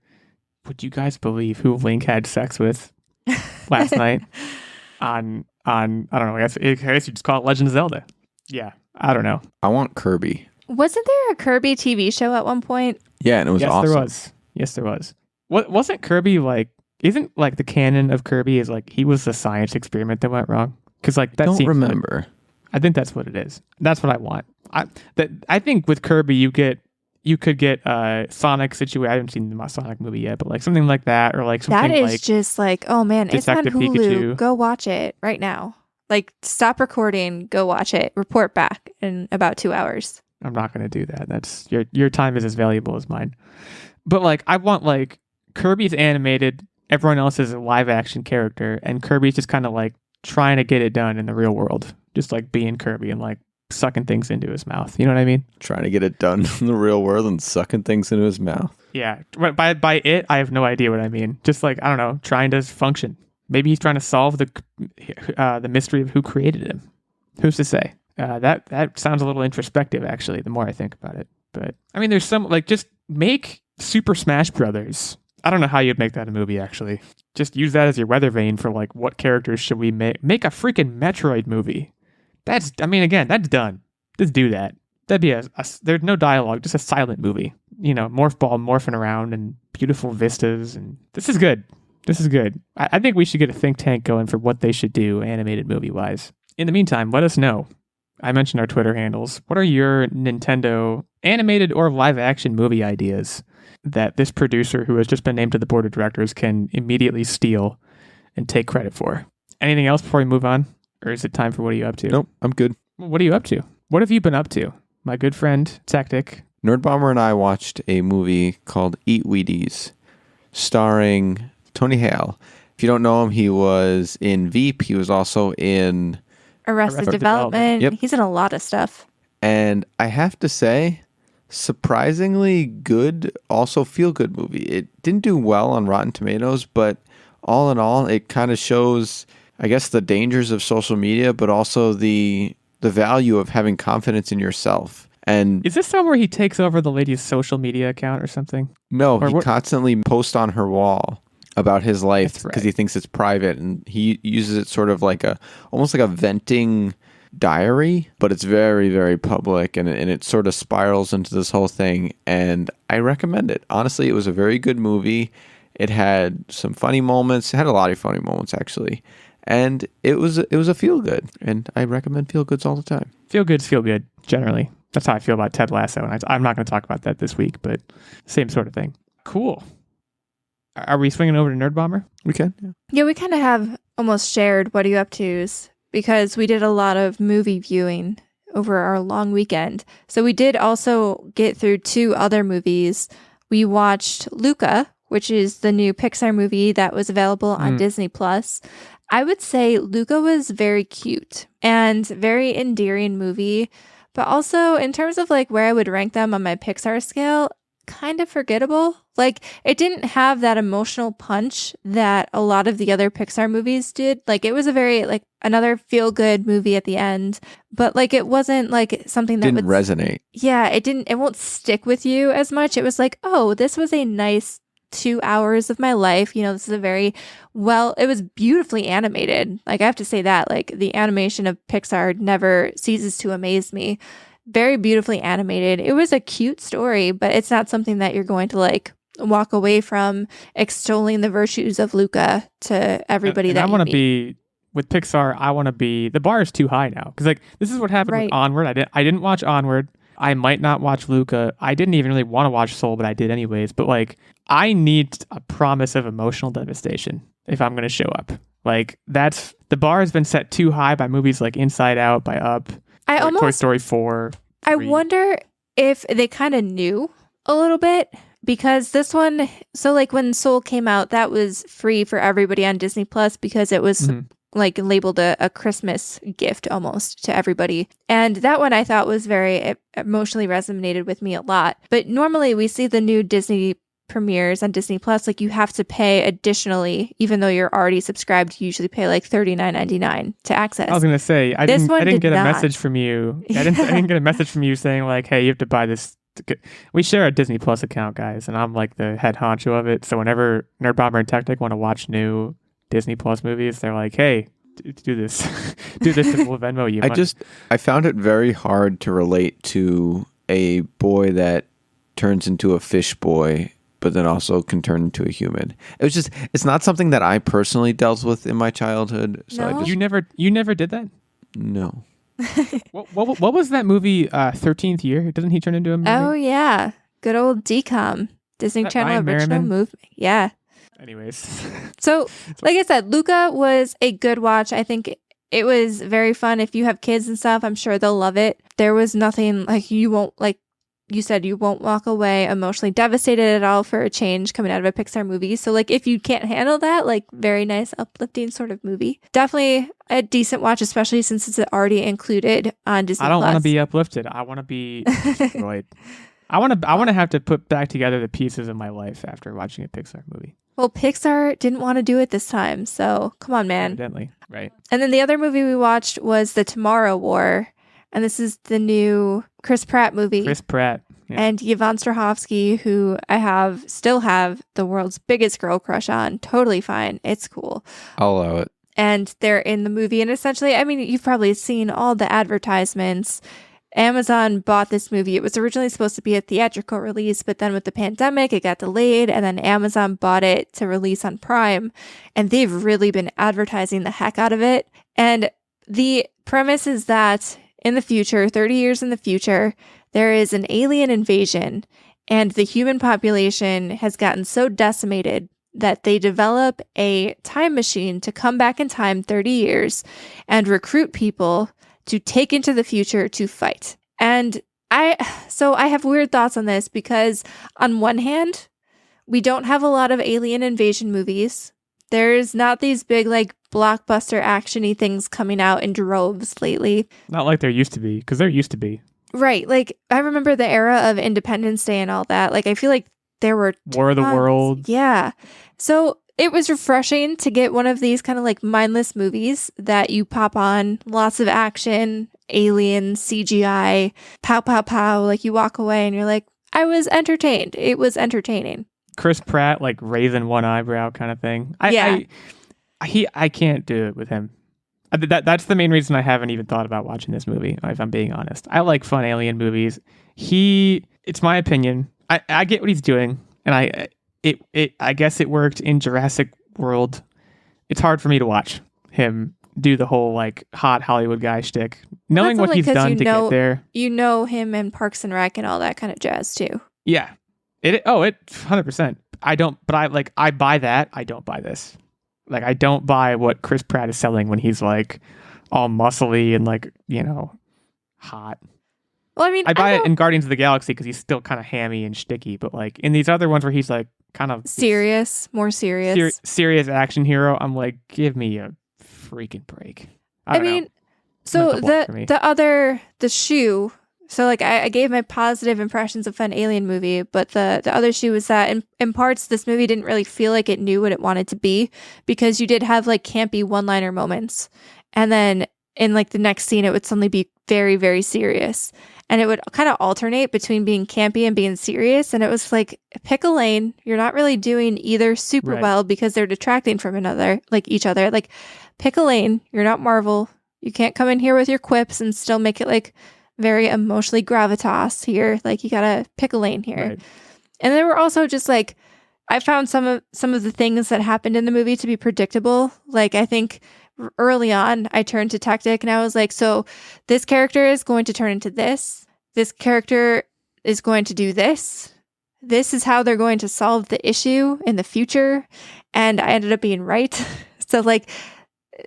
Would you guys believe who Link had sex with last night on I don't know, I guess you just call it Legend of Zelda. Yeah. I don't know. I want Kirby. Wasn't there a Kirby TV show at one point? Yeah, and it was awesome. Yes, there was. Wasn't Kirby like? Isn't like the canon of Kirby is like he was the science experiment that went wrong? Because like that. Don't remember. I think that's what it is. That's what I want. I think with Kirby you could get Sonic situation. I haven't seen the Sonic movie yet, but like something like that, or like something that is like just like, oh man, Detective it's on Hulu. Pikachu. Go watch it right now. Like stop recording, go watch it. Report back in about 2 hours. I'm not going to do that. That's your time is as valuable as mine. But like I want like Kirby's animated, everyone else is a live action character, and Kirby's just kind of like trying to get it done in the real world, just like being Kirby and like sucking things into his mouth. You know what I mean? Trying to get it done in the real world and sucking things into his mouth. Yeah. By it, I have no idea what I mean. Just like, I don't know, trying to function. Maybe he's trying to solve the mystery of who created him. Who's to say? That sounds a little introspective, actually, the more I think about it. But I mean, there's some like just make Super Smash Brothers. I don't know how you'd make that a movie, actually. Just use that as your weather vane for like what characters should we make? Make a freaking Metroid movie. That's done. Just do that. That'd be there's no dialogue, just a silent movie. Morph ball morphing around and beautiful vistas, and this is good. I think we should get a think tank going for what they should do animated movie wise. In the meantime, let us know. I mentioned our Twitter handles. What are your Nintendo animated or live action movie ideas? that this producer who has just been named to the board of directors can immediately steal and take credit for. Anything else before we move on? Or is it time for what are you up to? Nope, I'm good. What are you up to? What have you been up to? My good friend, Techtic. Nerdbomber and I watched a movie called Eat Wheaties, starring Tony Hale. If you don't know him, he was in Veep. He was also in Arrested Development. Yep. He's in a lot of stuff. And I have to say, surprisingly good, also feel-good movie. It didn't do well on Rotten Tomatoes, but all in all, it kind of shows, I guess, the dangers of social media, but also the value of having confidence in yourself. And is this the one where he takes over the lady's social media account or something? No, he constantly posts on her wall about his life because he thinks it's private, and he uses it sort of like almost like a venting diary, but it's very, very public, and it sort of spirals into this whole thing. And I recommend it. Honestly, it was a very good movie. It had some funny moments. It had a lot of funny moments, actually. And it was a feel good, and I recommend feel goods all the time. Feel goods feel good generally. That's how I feel about Ted Lasso, and I'm not going to talk about that this week, but same sort of thing. Cool. Are we swinging over to Nerdbomber? We can. Yeah, we kind of have almost shared what are you up to's because we did a lot of movie viewing over our long weekend. So we did also get through 2 other movies. We watched Luca, which is the new Pixar movie that was available on Disney Plus. I would say Luca was very cute and very endearing movie, but also in terms of like where I would rank them on my Pixar scale, kind of forgettable. Like it didn't have that emotional punch that a lot of the other Pixar movies did. Like it was a very like another feel good movie at the end, but like it wasn't like something that didn't resonate. Yeah, it won't stick with you as much. It was like, oh, this was a nice 2 hours of my life. You know, this is it was beautifully animated. Like I have to say that, like the animation of Pixar never ceases to amaze me. Very beautifully animated. It was a cute story, but it's not something that you're going to like walk away from extolling the virtues of Luca to everybody and that I want to be with Pixar. I want to be, the bar is too high now. Because like this is what happened with Onward. I didn't watch Onward. I might not watch Luca. I didn't even really want to watch Soul, but I did anyways. But like I need a promise of emotional devastation if I'm going to show up. Like that's, the bar has been set too high by movies like Inside Out, by Up, Toy Story 4. 3. I wonder if they kind of knew a little bit because this one, so like when Soul came out, that was free for everybody on Disney Plus because it was like labeled a Christmas gift almost to everybody. And that one I thought was very emotionally resonated with me a lot. But normally we see the new Disney premieres on Disney Plus, like you have to pay additionally, even though you're already subscribed. You usually pay like $39.99 to access. I was gonna say I didn't get a message from you. I didn't get a message from you saying like, hey, you have to buy this. We share a Disney Plus account, guys, and I'm like the head honcho of it. So whenever Nerdbomber and Techtic want to watch new Disney Plus movies, they're like, hey, do this, do this, and we'll Venmo you. I found it very hard to relate to a boy that turns into a fish boy, but then also can turn into a human. It's not something that I personally dealt with in my childhood. So No? You never did that? No. What was that movie, 13th Year? Doesn't he turn into a movie? Oh yeah, good old DCOM, Disney Channel Ryan original Merriman? movie. Yeah. Anyways. So, like I said, Luca was a good watch. I think it was very fun. If you have kids and stuff, I'm sure they'll love it. There was nothing like you won't like. You said you won't walk away emotionally devastated at all for a change coming out of a Pixar movie. So like if you can't handle that, like very nice uplifting sort of movie. Definitely a decent watch, especially since it's already included on Disney+. I don't want to be uplifted. I want to be destroyed. I want to have to put back together the pieces of my life after watching a Pixar movie. Well, Pixar didn't want to do it this time. So come on, man. Evidently, right. And then the other movie we watched was The Tomorrow War. And this is the new Chris Pratt movie. Chris Pratt. Yeah. And Yvonne Strahovski, who I still have the world's biggest girl crush on. Totally fine. It's cool. I'll allow it. And they're in the movie. And essentially, I mean, you've probably seen all the advertisements. Amazon bought this movie. It was originally supposed to be a theatrical release, but then with the pandemic, it got delayed. And then Amazon bought it to release on Prime. And they've really been advertising the heck out of it. And the premise is that in the future, 30 years in the future, there is an alien invasion and the human population has gotten so decimated that they develop a time machine to come back in time 30 years and recruit people to take into the future to fight. And I have weird thoughts on this because on one hand, we don't have a lot of alien invasion movies. There's not these big like blockbuster action-y things coming out in droves lately. Not like there used to be, because there used to be. Right. Like I remember the era of Independence Day and all that. Like I feel like there were War of the Worlds. Yeah. So it was refreshing to get one of these kind of like mindless movies that you pop on, lots of action, aliens, CGI, pow, pow, pow. Like you walk away and you're like, I was entertained. It was entertaining. Chris Pratt, like raising one eyebrow kind of thing. I can't do it with him. That's the main reason I haven't even thought about watching this movie, if I'm being honest. I like fun alien movies. It's my opinion. I get what he's doing, and I guess it worked in Jurassic World. It's hard for me to watch him do the whole like hot Hollywood guy shtick, knowing what he's done to get there. You know him in Parks and Rec and all that kind of jazz too. Yeah, it 100%. I buy that. I don't buy this. Like I don't buy what Chris Pratt is selling when he's like all muscly and like, hot. Well, I mean, I buy it in Guardians of the Galaxy because he's still kind of hammy and sticky, but like in these other ones where he's like kind of more serious, serious action hero, I'm like, give me a freaking break. I mean, so the shoe. So like I gave my positive impressions of fun alien movie, but the other shoe was that in parts this movie didn't really feel like it knew what it wanted to be, because you did have like campy one-liner moments, and then in like the next scene it would suddenly be very, very serious. And it would kind of alternate between being campy and being serious. And it was like, pick a lane. You're not really doing either super well because they're detracting from each other. Like, pick a lane. You're not Marvel. You can't come in here with your quips and still make it like very emotionally gravitas here. Like, you gotta pick a lane here. Right. And there were also just like, I found some of the things that happened in the movie to be predictable. Like, I think early on, I turned to Techtic and I was like, so this character is going to turn into this. This character is going to do this. This is how they're going to solve the issue in the future. And I ended up being right. So like,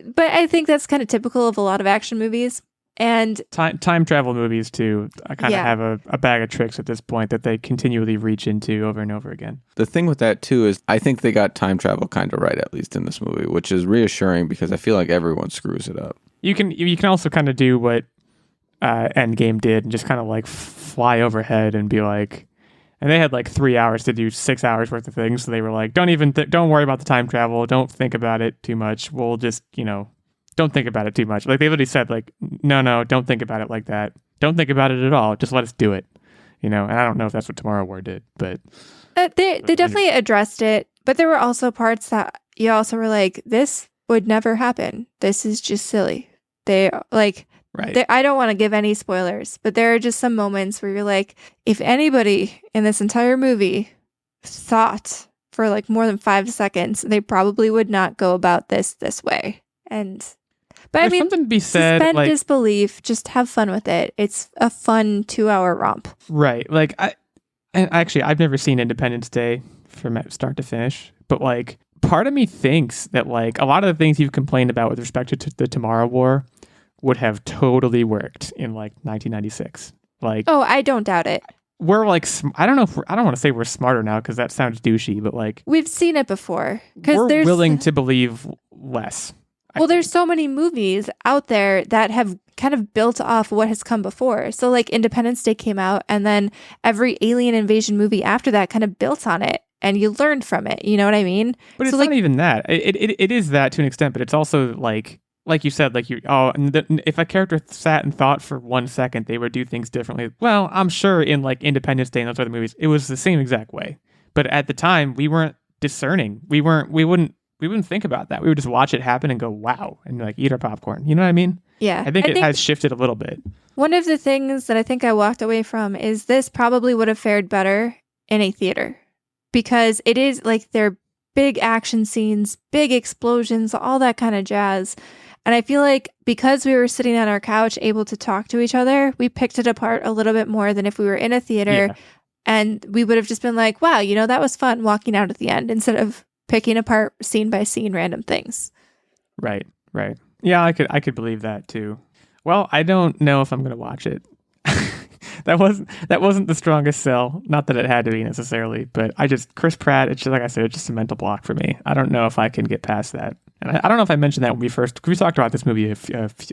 but I think that's kind of typical of a lot of action movies. And time travel movies too, I kind of have a bag of tricks at this point that they continually reach into over and over again. The thing with that too is I think they got time travel kind of right, at least in this movie, which is reassuring because I feel like everyone screws it up. You can also kind of do what Endgame did and just kind of like fly overhead and be like, and they had like 3 hours to do 6 hours worth of things, so they were like, don't worry about the time travel, don't think about it too much. We'll just don't think about it too much. Like they literally said, like, no, don't think about it like that. Don't think about it at all. Just let us do it. And I don't know if that's what Tomorrow War did, but they definitely addressed it. But there were also parts that you also were like, this would never happen. This is just silly. They like, right. I don't want to give any spoilers, but there are just some moments where you're like, if anybody in this entire movie thought for like more than 5 seconds, they probably would not go about this way. But there's something to be said, suspend like, disbelief, just have fun with it. It's a fun 2-hour romp. Right. Like, I've never seen Independence Day from start to finish, but like, part of me thinks that like a lot of the things you've complained about with respect to the Tomorrow War would have totally worked in like 1996. Like, oh, I don't doubt it. We're like, I don't want to say we're smarter now because that sounds douchey, but like, we've seen it before. We're willing to believe less. Well, there's so many movies out there that have kind of built off what has come before. So like Independence Day came out, and then every alien invasion movie after that kind of built on it, and you learned from it. You know what I mean? But it's not even that. It is that to an extent, but it's also like you said, like if a character sat and thought for 1 second, they would do things differently. Well, I'm sure in like Independence Day and those other movies, it was the same exact way. But at the time, we weren't discerning. We wouldn't think about that. We would just watch it happen and go, wow, and like eat our popcorn. You know what I mean? Yeah. I think it has shifted a little bit. One of the things that I think I walked away from is this probably would have fared better in a theater, because it is like they're big action scenes, big explosions, all that kind of jazz. And I feel like because we were sitting on our couch able to talk to each other, we picked it apart a little bit more than if we were in a theater And we would have just been like, wow, that was fun walking out at the end instead of picking apart scene by scene random things. Right. Yeah, I could believe that too. Well, I don't know if I'm going to watch it. That wasn't the strongest sell. Not that it had to be necessarily, but Chris Pratt, it's just, like I said, it's just a mental block for me. I don't know if I can get past that. And I don't know if I mentioned that when we talked about this movie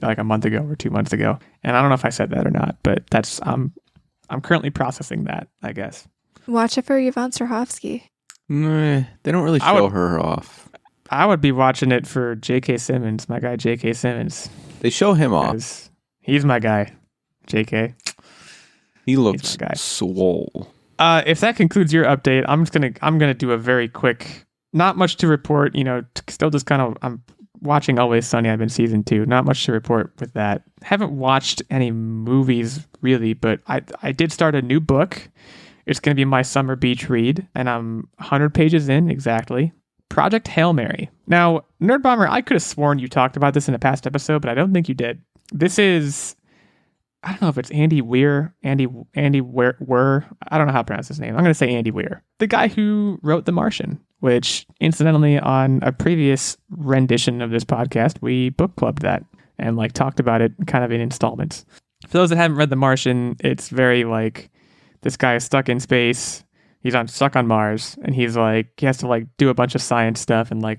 like a month ago or 2 months ago. And I don't know if I said that or not, but I'm currently processing that, I guess. Watch it for Yvonne Strahovski. They don't really show her off. I would be watching it for J.K. Simmons, my guy J.K. Simmons. They show him off. He's my guy, J.K. He looks swole. If that concludes your update, I'm gonna do a very quick, not much to report. Still just kind of I'm watching Always Sunny. I've been season 2. Not much to report with that. Haven't watched any movies really, but I did start a new book. It's gonna be my summer beach read, and I'm 100 pages in exactly. Project Hail Mary. Now, Nerdbomber, I could have sworn you talked about this in a past episode, but I don't think you did. This is, I don't know if it's Andy Weir. I don't know how to pronounce his name. I'm going to say Andy Weir. The guy who wrote The Martian, which incidentally on a previous rendition of this podcast, we book clubbed that and talked about it kind of in installments. For those that haven't read The Martian, it's very this guy is stuck in space. He's stuck on Mars, and he has to do a bunch of science stuff and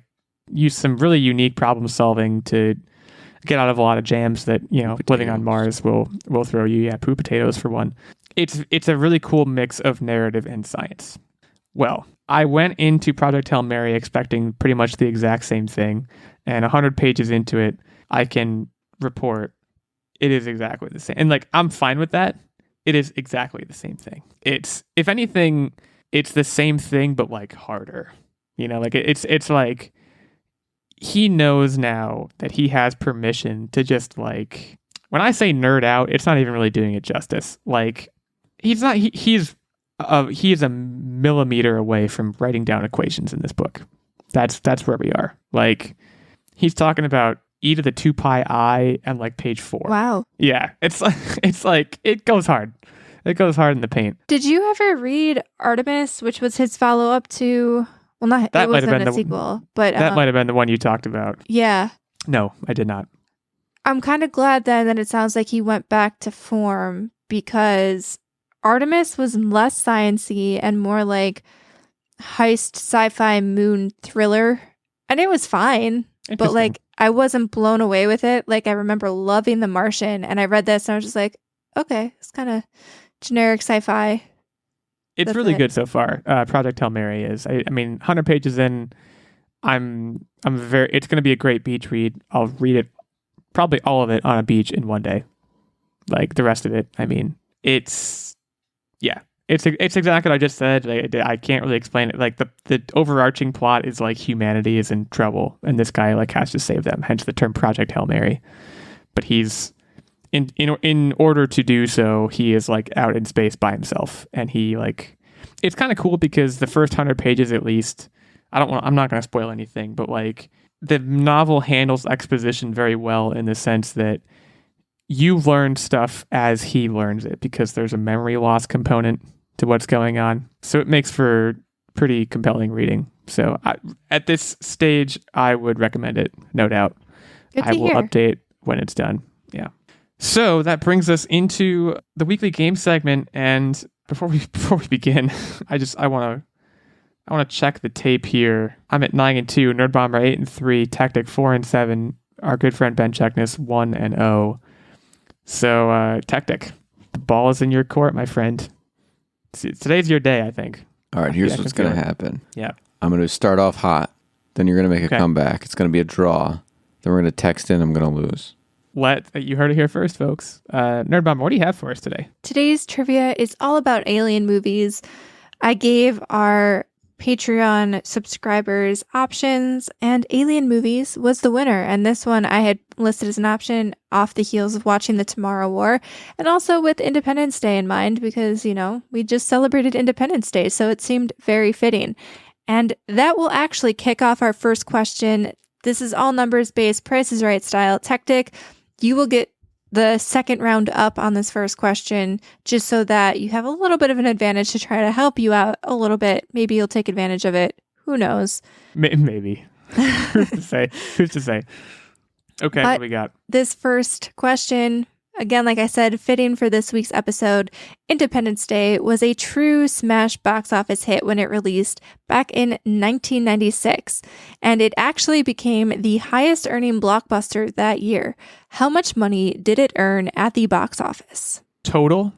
use some really unique problem solving to get out of a lot of jams that living on Mars will throw you. Yeah, poop potatoes for one. It's a really cool mix of narrative and science. Well, I went into Project Hail Mary expecting pretty much the exact same thing, and 100 pages into it, I can report it is exactly the same. And I'm fine with that. It is exactly the same thing. It's, if anything, it's the same thing, but harder. It's he knows now that he has permission to just when I say nerd out, it's not even really doing it justice. He's not, he is a millimeter away from writing down equations in this book. That's where we are. He's talking about e to the 2 pi I and page 4. Wow. Yeah. It goes hard. It goes hard in the paint. Did you ever read Artemis, which was his follow-up to... Well, not that. It wasn't a sequel, but... That might have been the one you talked about. Yeah. No, I did not. I'm kind of glad that it sounds like he went back to form, because Artemis was less science-y and more heist sci-fi moon thriller. And it was fine, but I wasn't blown away with it. I remember loving The Martian, and I read this and I was just okay, it's kind of generic sci-fi. It's really good so far. Project Hail Mary is. I mean, 100 pages in, it's going to be a great beach read. I'll read it, probably all of it on a beach in one day. The rest of it, I mean, it's exactly what I just said. I can't really explain it. The overarching plot is humanity is in trouble, and this guy has to save them. Hence the term Project Hail Mary. But he's in order to do so, he is out in space by himself, and he it's kind of cool because the first 100 pages at least, I'm not going to spoil anything, but the novel handles exposition very well in the sense that you learn stuff as he learns it, because there's a memory loss component to what's going on, so it makes for pretty compelling reading. So at this stage, I would recommend it, no doubt. I will update when it's done. Yeah. So that brings us into the weekly game segment, and before we begin, I want to check the tape here. I'm at 9-2, Nerdbomber 8-3, Techtic 4-7, our good friend Ben Checkness 1-0. So Techtic, the ball is in your court, my friend. Today's your day, I think. All right, here's what's going to happen. Yeah, I'm going to start off hot, then you're going to make a comeback. It's going to be a draw. Then we're going to text in. I'm going to lose. You heard it here first, folks. Nerdbomber, what do you have for us today? Today's trivia is all about alien movies. I gave our Patreon subscribers options, and Alien Movies was the winner. And this one I had listed as an option off the heels of watching The Tomorrow War, and also with Independence Day in mind, because, we just celebrated Independence Day, so it seemed very fitting. And that will actually kick off our first question. This is all numbers based, Price is Right style. Techtic, you will get the second round up on this first question, just so that you have a little bit of an advantage to try to help you out a little bit. Maybe you'll take advantage of it. Who knows? Maybe. Who's to say? Who's to say? Okay, But what we got? this first question, again, like I said, fitting for this week's episode, Independence Day was a true smash box office hit when it released back in 1996, and it actually became the highest earning blockbuster that year. How much money did it earn at the box office? Total?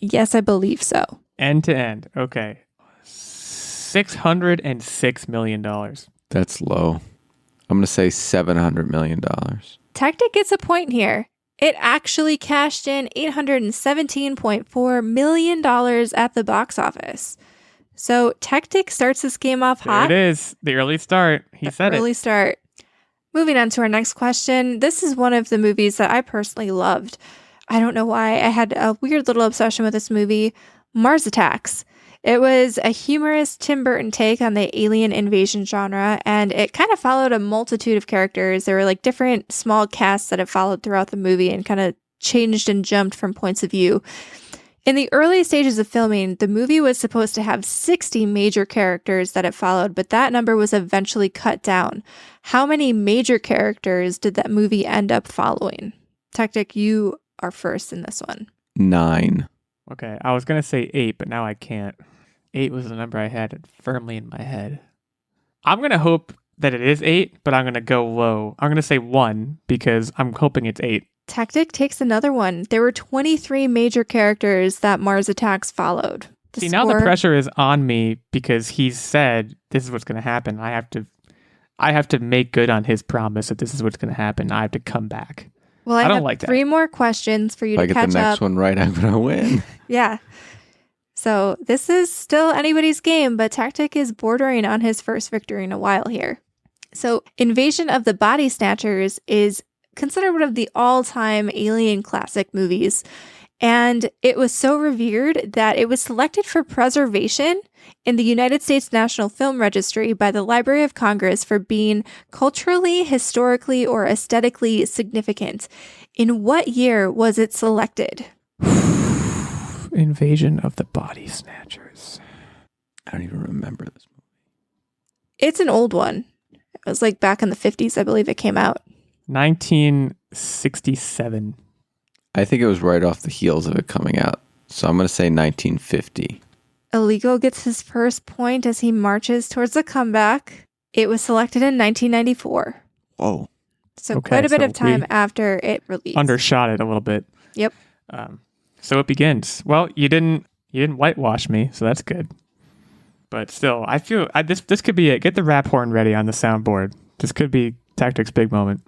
Yes, I believe so. End to end. Okay. $606 million. That's low. I'm going to say $700 million. Techtic gets a point here. It actually cashed in $817.4 million at the box office. So Techtic starts this game off hot. There it is. The early start. He said it. Early start. Moving on to our next question. This is one of the movies that I personally loved. I don't know why. I had a weird little obsession with this movie, Mars Attacks. It was a humorous Tim Burton take on the alien invasion genre, and it kind of followed a multitude of characters. There were like different small casts that have followed throughout the movie and kind of changed and jumped from points of view. In the early stages of filming, the movie was supposed to have 60 major characters that it followed, but that number was eventually cut down. How many major characters did that movie end up following? Techtic, you are first in this one. 9. Okay, I was going to say 8, but now I can't. 8 was the number I had firmly in my head. I'm going to hope that it is 8, but I'm going to go low. I'm going to say 1 because I'm hoping it's 8. Techtic takes another one. There were 23 major characters that Mars Attacks followed. See, now the pressure is on me because he said this is what's going to happen. I have to make good on his promise that this is what's going to happen. I have to come back. Well, I don't have like that. 3 more questions for you to catch up. If I get the next one right, I'm going to win. Yeah. So this is still anybody's game, but Techtic is bordering on his first victory in a while here. So Invasion of the Body Snatchers is considered one of the all-time alien classic movies. And it was so revered that it was selected for preservation in the United States National Film Registry by the Library of Congress for being culturally, historically, or aesthetically significant. In what year was it selected? Invasion of the Body Snatchers. I don't even remember this movie. It's an old one. It was like back in the 50s, I believe it came out. 1967. I think it was right off the heels of it coming out. So I'm going to say 1950. Illeagle gets his first point as he marches towards the comeback. It was selected in 1994. Whoa. So Okay, quite a bit so of time we after it released. Undershot it a little bit. Yep. So it begins. Well, you didn't whitewash me, so that's good. But still, I feel this could be it. Get the rap horn ready on the soundboard. This could be Techtic's big moment.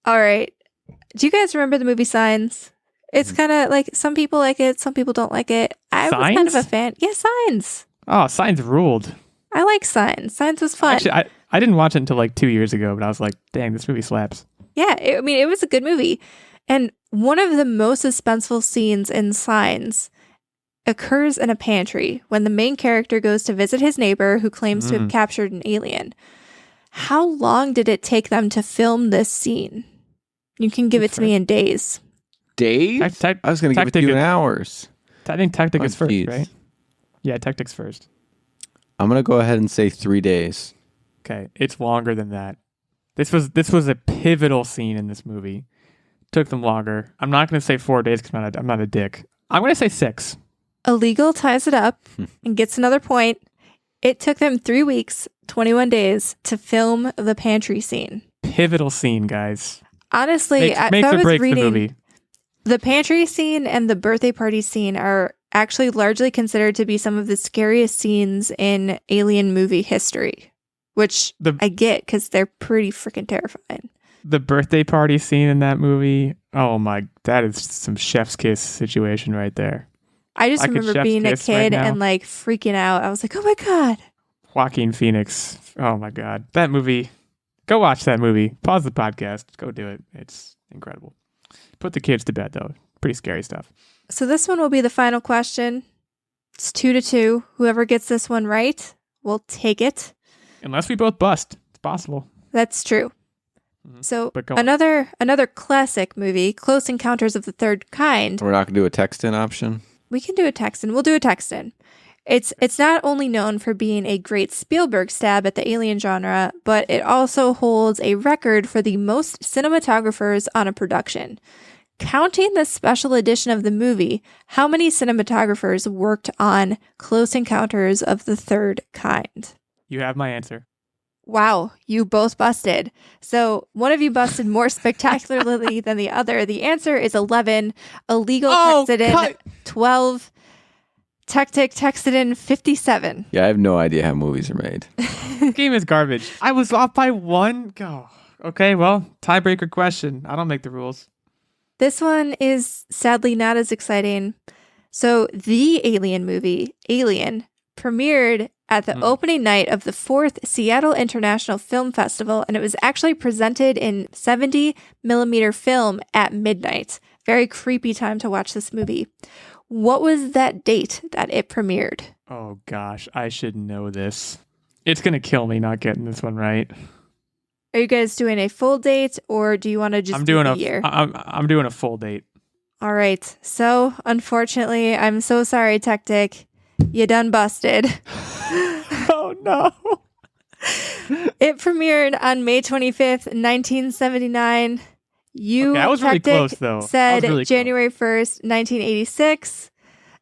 All right. Do you guys remember the movie Signs? It's kind of like some people like it, some people don't like it. I was kind of a fan. Yeah, Signs. Oh, Signs ruled. I like Signs. Signs was fun. Actually, I didn't watch it until like 2 years ago, but I was like, dang, this movie slaps. Yeah, it was a good movie. And one of the most suspenseful scenes in Signs occurs in a pantry when the main character goes to visit his neighbor who claims to have captured an alien. How long did it take them to film this scene? You can give it to me in days. Days? I was going to give it to you in hours. I think Techtic is first, right? Yeah, Techtic's first. I'm going to go ahead and say 3 days. Okay, it's longer than that. This was a pivotal scene in this movie. Took them longer. I'm not going to say 4 days because I'm not a dick. I'm going to say 6. Illeagle ties it up and gets another point. It took them 3 weeks, 21 days to film the pantry scene. Pivotal scene, guys. Honestly, makes I or was breaks reading, the movie. The pantry scene and the birthday party scene are actually largely considered to be some of the scariest scenes in alien movie history, which I get because they're pretty freaking terrifying. The birthday party scene in that movie, oh my, that is some chef's kiss situation right there. I just remember being a kid and like freaking out. I was like, oh my God. Joaquin Phoenix. Oh my God. That movie. Go watch that movie. Pause the podcast. Go do it. It's incredible. Put the kids to bed though. Pretty scary stuff. So this one will be the final question. It's 2-2. Whoever gets this one right will take it. Unless we both bust. It's possible. That's true. So another classic movie, Close Encounters of the Third Kind. We're not going to do a text-in option? We can do a text-in. We'll do a text-in. It's not only known for being a great Spielberg stab at the alien genre, but it also holds a record for the most cinematographers on a production. Counting the special edition of the movie, how many cinematographers worked on Close Encounters of the Third Kind? You have my answer. Wow, you both busted. So one of you busted more spectacularly than the other. The answer is 11. Illeagle texted in 12. Techtic texted in 57. Yeah, I have no idea how movies are made. This game is garbage. I was off by one. Oh, okay, well, tiebreaker question. I don't make the rules. This one is sadly not as exciting. So the Alien movie, Alien, premiered at the opening night of the 4th Seattle International Film Festival, and it was actually presented in 70 millimeter film at midnight. Very creepy time to watch this movie. What was that date that it premiered? Oh gosh, I should know this. It's going to kill me not getting this one right. Are you guys doing a full date, or do you want to just do a year? I'm doing a full date. All right. So, unfortunately, I'm so sorry, Techtic. You done busted. Oh, no. It premiered on May 25th, 1979. I was really close, though. Said January 1st, 1986.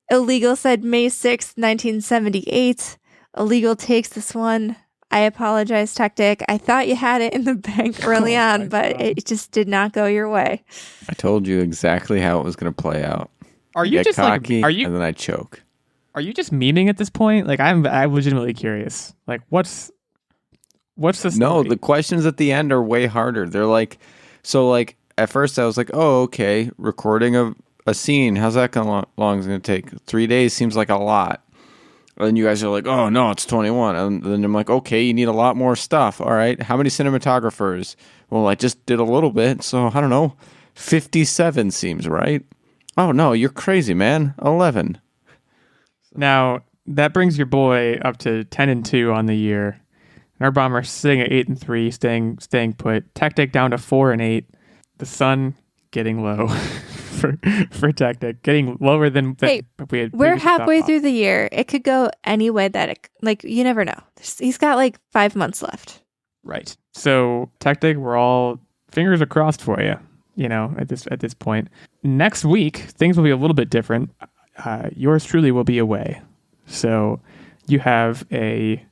Illeagle said May 6th, 1978. Illeagle takes this one. I apologize, Techtic. I thought you had it in the bank early on, but it just did not go your way. I told you exactly how it was going to play out. Are you just cocky, like, and then I choke. Are you just memeing at this point? Like, I'm legitimately curious. Like, what's the story? No, the questions at the end are way harder. They're like, so like at first I was like, oh, okay, recording of a scene. How's that long is it going to take? 3 days seems like a lot. And then you guys are like, oh, no, it's 21. And then I'm like, okay, you need a lot more stuff. All right. How many cinematographers? Well, I just did a little bit. So I don't know. 57 seems right. Oh, no, you're crazy, man. 11. Now, that brings your boy up to 10-2 on the year. Nerdbomber sitting at 8-3, staying put. Techtic down to 4-8. The sun getting low for Techtic, getting lower than we had. We're halfway through the year. It could go any way that you never know. He's got like 5 months left. Right. So Techtic, we're all fingers are crossed for you. You know, at this point. Next week, things will be a little bit different. Yours truly will be away. So you have a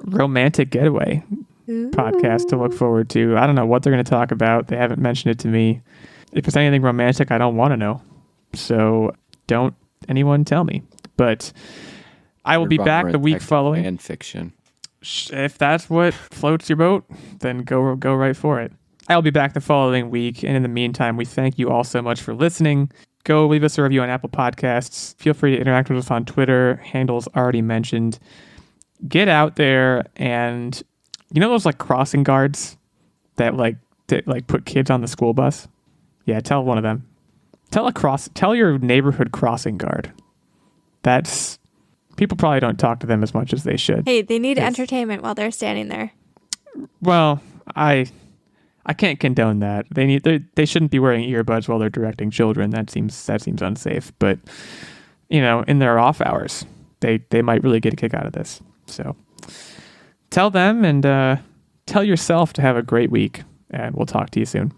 romantic getaway podcast to look forward to. I don't know what they're going to talk about. They haven't mentioned it to me. If it's anything romantic, I don't want to know. So don't anyone tell me. But I will be back the week following. Fan fiction. If that's what floats your boat, then go right for it. I'll be back the following week. And in the meantime, we thank you all so much for listening. Go leave us a review on Apple Podcasts. Feel free to interact with us on Twitter. Handles already mentioned. Get out there and, you know those like crossing guards that put kids on the school bus? Yeah, tell one of them. Tell your neighborhood crossing guard. That's people probably don't talk to them as much as they should. Hey, they need entertainment while they're standing there. Well, I can't condone that. They shouldn't be wearing earbuds while they're directing children. That seems unsafe. But you know, in their off hours, they might really get a kick out of this. So tell them and tell yourself to have a great week, and we'll talk to you soon.